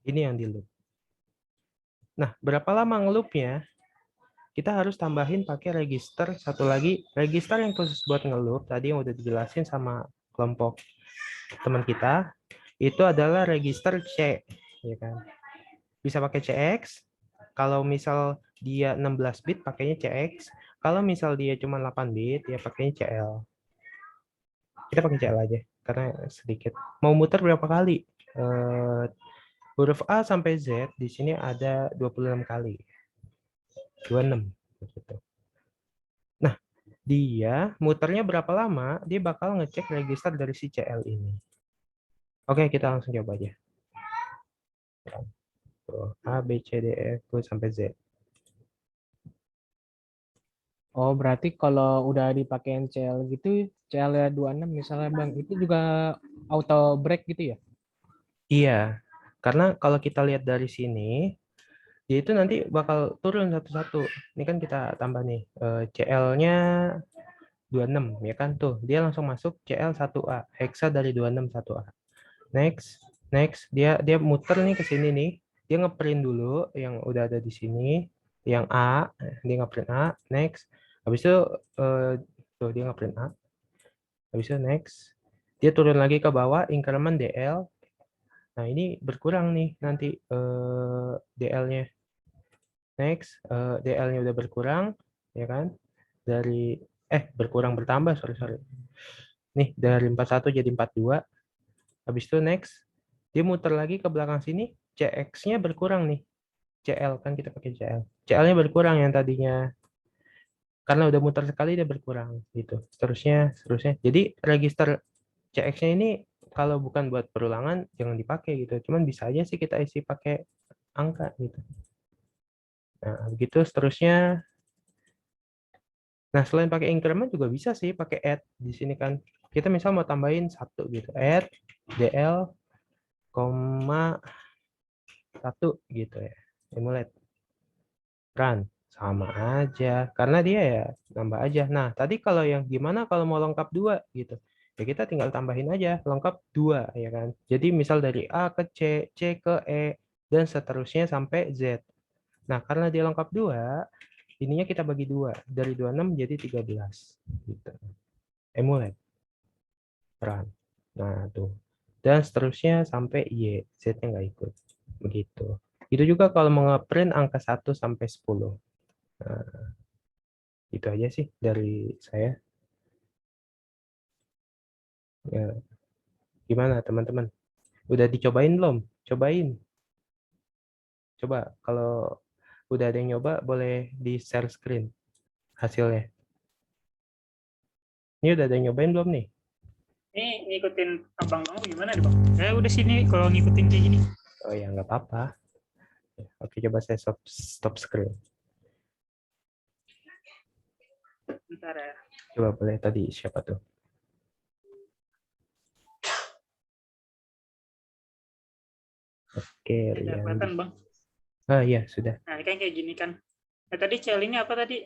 G: Ini yang di loop. Nah, berapa lama ngeloopnya? Kita harus tambahin pakai register satu lagi, register yang khusus buat ngeloop tadi yang udah dijelasin sama kelompok teman kita, itu adalah register C, ya kan? Bisa pakai CX. Kalau misal dia 16 bit pakainya CX, kalau misal dia cuma 8 bit ya pakainya CL. Kita pakai CL aja karena sedikit. Mau muter berapa kali? Huruf A sampai Z di sini ada 26 kali. 26 gitu. Nah, dia muternya berapa lama, dia bakal ngecek register dari si CL ini. Oke, kita langsung coba aja. Tuh, A, B, C, D, E, F, sampai Z.
H: Oh, berarti kalau udah dipakein CL gitu, CL 26 misalnya Bang, itu juga auto break gitu ya?
G: Iya, karena kalau kita lihat dari sini, dia itu nanti bakal turun satu-satu. Ini kan kita tambah nih, CL-nya 26, ya kan tuh. Dia langsung masuk CL 1A, hexa dari 26 1A. Next, dia muter nih ke sini nih. Dia ngeprint dulu yang udah ada di sini, yang A, dia ngeprint A, next. Habis itu tuh dia ngeprint A. Habis itu next. Dia turun lagi ke bawah, increment DL. Nah, ini berkurang nih nanti DL-nya. Next, DL-nya udah berkurang, ya kan? Dari berkurang bertambah, sorry. Nih, dari 41 jadi 42. Habis itu next, dia muter lagi ke belakang sini, CX-nya berkurang nih. CL kan kita pakai CL. CL-nya berkurang yang tadinya karena udah muter sekali dia berkurang gitu. Seterusnya. Jadi register CX-nya ini kalau bukan buat perulangan jangan dipakai gitu. Cuman bisa aja sih kita isi pakai angka gitu. Nah, begitu seterusnya. Nah, selain pakai increment juga bisa sih pakai add di sini kan. Kita misal mau tambahin 1 gitu. Add DL, 1 gitu ya. Emulate. Run. Sama aja. Karena dia ya nambah aja. Nah, tadi kalau yang gimana kalau mau lengkap 2 gitu. Ya kita tinggal tambahin aja lengkap 2 ya kan. Jadi misal dari A ke C, C ke E, dan seterusnya sampai Z. Nah, karena dia lengkap 2, ininya kita bagi 2. Dari 26 jadi 13. Gitu. Emulate. Run. Nah, tuh. Dan seterusnya sampai Y. Z-nya nggak ikut. Begitu. Itu juga kalau mau nge-print angka 1 sampai 10. Nah, itu aja sih dari saya. Ya, gimana teman-teman? Udah dicobain belum? Cobain. Coba kalau udah ada yang nyoba boleh di share screen hasilnya. Ini udah ada yang nyobain belum nih?
F: Ini ngikutin abang kamu gimana deh bang? Saya udah sini kalau ngikutin kayak gini.
G: Oh ya, nggak apa-apa. Oke, coba saya stop screen.
F: Bentar ya.
G: Coba boleh tadi siapa tuh? Oke,
F: Tidak
G: Rian.
F: kelihatan bang.
G: Ah iya, sudah.
F: Nah ini kan kayak gini kan. Nah tadi CL ini apa tadi?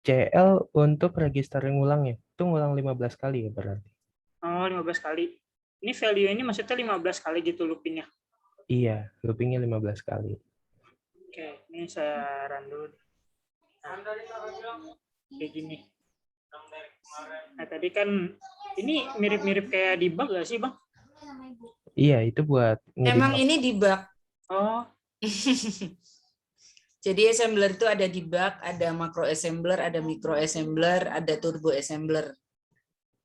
G: CL untuk registering ulangnya. Itu ngulang 15 kali ya berarti.
F: Oh 15 kali. Ini value ini maksudnya 15 kali gitu loopingnya.
G: Iya, loopingnya 15 kali.
F: Oke, ini saya run dulu. Nah, kayak gini. Nah tadi kan ini mirip-mirip kayak debug gak sih bang?
G: Iya, itu buat
A: Emang ini debug.
F: Oh,
A: Jadi assembler itu ada debug, ada macro assembler, ada micro assembler, ada turbo assembler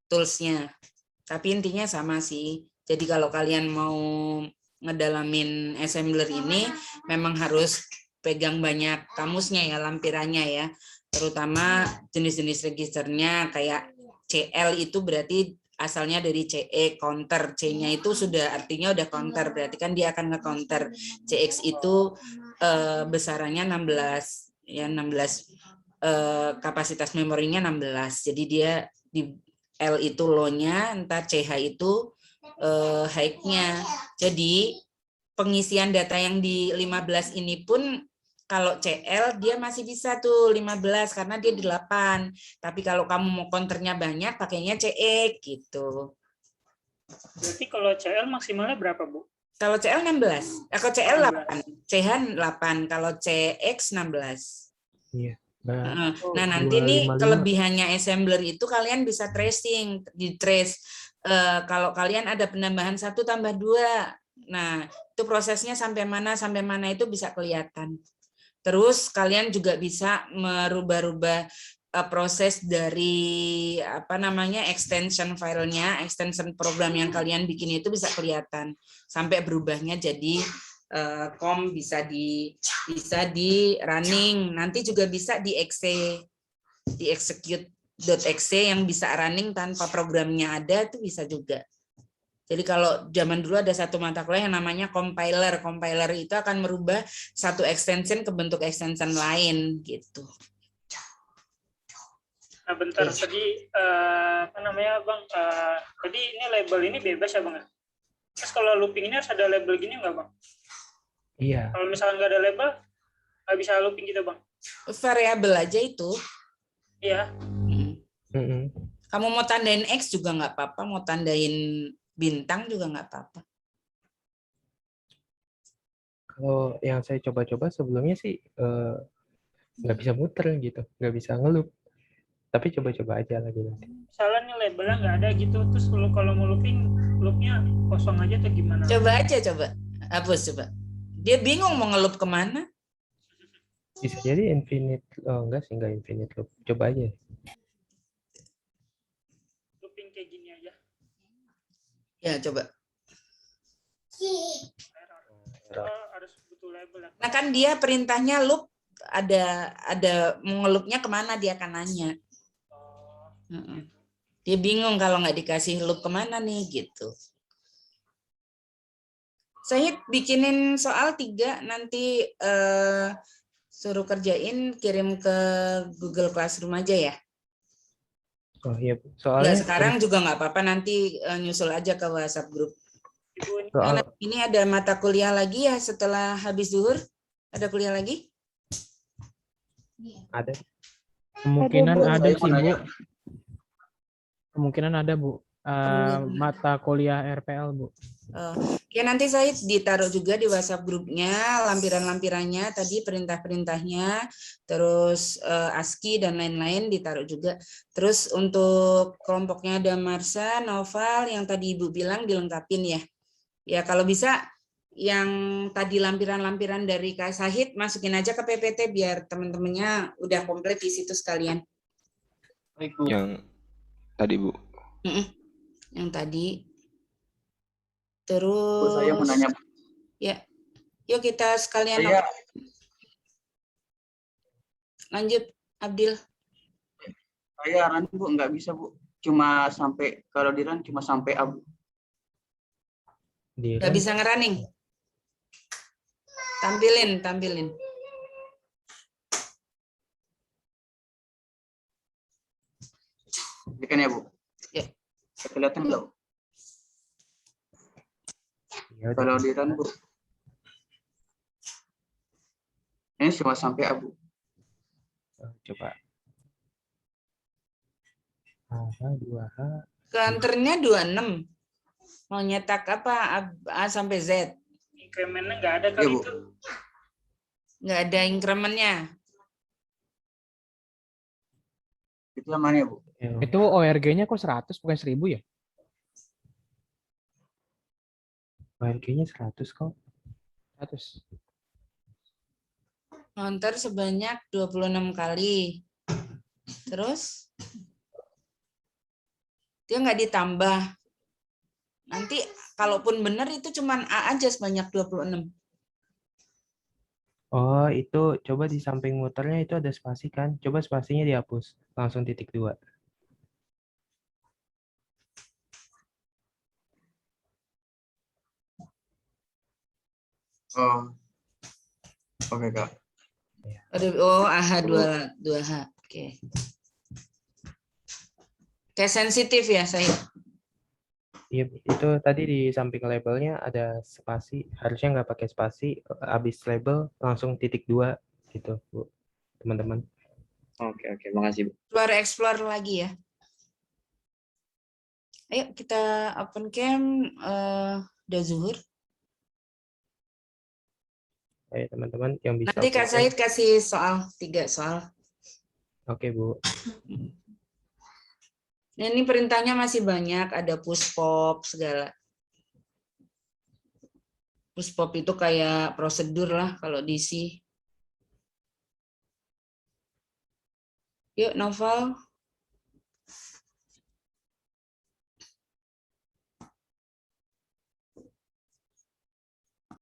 A: toolsnya. Tapi intinya sama sih. Jadi kalau kalian mau ngedalamin assembler ini, memang harus pegang banyak kamusnya ya, lampirannya ya. Terutama jenis-jenis registernya kayak CL itu berarti asalnya dari CE counter, C-nya itu sudah artinya udah counter, berarti kan dia akan nge-counter. CX itu besarannya 16 ya, 16 kapasitas memorinya 16. Jadi dia di L itu low-nya, entah CH itu high-nya. Jadi pengisian data yang di 15 ini pun kalau CL dia masih bisa tuh 15 karena dia di 8. Tapi kalau kamu mau counternya banyak pakainya CX gitu.
F: berarti kalau CL maksimalnya berapa bu?
A: Kalau CL 16, kalau CL 8, CH 8, kalau CX 16.
G: Iya.
A: Nah, nanti nih kelebihannya assembler itu kalian bisa tracing, di trace. Kalau kalian ada penambahan 1 tambah 2. Nah, itu prosesnya sampai mana itu bisa kelihatan. Terus kalian juga bisa merubah-rubah proses dari extension filenya, extension program yang kalian bikin itu bisa kelihatan sampai berubahnya jadi COM bisa di running, nanti juga bisa di exe di execute.exe yang bisa running tanpa programnya ada, itu bisa juga. Jadi kalau zaman dulu ada satu mata kuliah yang namanya compiler. Compiler itu akan merubah satu extension ke bentuk extension lain gitu.
F: Nah, bentar
A: Oke.
F: tadi apa namanya Bang? Tadi ini label ini bebas ya Bang? Terus kalau looping ini harus ada label gini nggak Bang?
G: Iya.
F: Kalau misalnya nggak ada label, nggak bisa looping gitu Bang?
A: Variabel aja itu.
F: Iya.
G: Mm-mm.
A: Kamu mau tandain X juga nggak apa-apa, mau tandain bintang juga nggak apa-apa.
G: Kalau yang saya coba-coba sebelumnya sih nggak bisa muter gitu, nggak bisa ngeloop. Tapi coba-coba aja lagi nanti.
F: Misalnya nih labelnya nggak ada gitu, terus kalau mau looping, loopnya kosong aja atau gimana?
A: Coba aja, coba. Hapus, coba. Dia bingung mau ngeloop kemana.
G: Bisa jadi infinite, oh enggak sih, enggak infinite loop. Coba aja.
F: Looping kayak gini aja.
A: Ya, coba.
F: Harus butuh label ya.
A: Nah kan dia perintahnya loop, ada mau ngeloopnya kemana dia akan nanya. Dia bingung kalau nggak dikasih loop kemana nih gitu. Saya bikinin soal 3 nanti suruh kerjain, kirim ke Google Classroom aja ya.
G: Oh iya,
A: Nggak
G: soalnya
A: sekarang juga nggak apa-apa, nanti nyusul aja ke WhatsApp grup.
G: soal
A: Nah, ini ada mata kuliah lagi ya setelah habis zuhur? Ada kuliah lagi?
G: ada.
H: Kemungkinan
E: Bu,
H: ada
E: saya
H: sih,
E: mau
H: Bu.
E: nanya.
H: Kemungkinan ada, Bu. Mata kuliah RPL, Bu.
A: Ya nanti saya ditaruh juga di WhatsApp grupnya lampiran-lampirannya tadi, perintah-perintahnya, terus ASCII dan lain-lain ditaruh juga. Terus untuk kelompoknya ada Marsa, Noval yang tadi Ibu bilang dilengkapin ya. Ya kalau bisa yang tadi lampiran-lampiran dari Kak Sahid masukin aja ke PPT biar teman-temannya udah komplit di situ sekalian.
D: Baik, Bu.
B: Yang tadi, Bu.
A: Yang tadi.
E: Bu, saya mau
A: Terus
E: nanya.
A: ya, yuk kita sekalian
E: Saya
A: lanjut, Abdil.
E: run Bu, nggak bisa Bu. Cuma sampai, kalau di run cuma sampai abu.
A: Nggak bisa ngerunning. Tampilin.
E: Ini kan ya Bu?
A: Ya.
E: Kelihatan nggak Bu?
G: Ya,
E: Kalau di run Bu, ini cuma sampai abu.
G: Coba. H2H.
A: Counternya 26. Mau nyetak apa? A sampai Z.
F: Incrementnya nggak ada kali
E: Bu.
F: itu.
A: Nggak ada incrementnya.
E: Itu yang mana ya Bu?
H: Itu ORG-nya kok 100 bukan 1000 ya?
G: ORG-nya 100 kok.
H: 100.
A: Counter sebanyak 26 kali. Terus dia nggak ditambah. Nanti kalaupun benar itu cuman A aja sebanyak 26.
G: Oh, itu coba di samping muternya itu ada spasi kan? Coba spasinya dihapus. Langsung titik 2.
E: Oh, oke Kak.
A: Oh, AH 2H. Oke. Kayak sensitif ya saya.
G: Iya, itu tadi di samping labelnya ada spasi. Harusnya nggak pakai spasi. Habis label langsung titik 2 gitu, Bu. Teman-teman.
E: Oke, makasih Bu.
A: Explore lagi ya. Ayo kita open cam. Udah zuhur.
G: Ayo teman-teman yang bisa
A: Nanti
G: open
A: Kak
G: cam.
A: Said kasih soal 3 soal.
G: Oke, Bu.
A: Nah, ini perintahnya masih banyak, ada push pop segala. Push pop itu kayak prosedur lah kalau di C. Yuk Noval.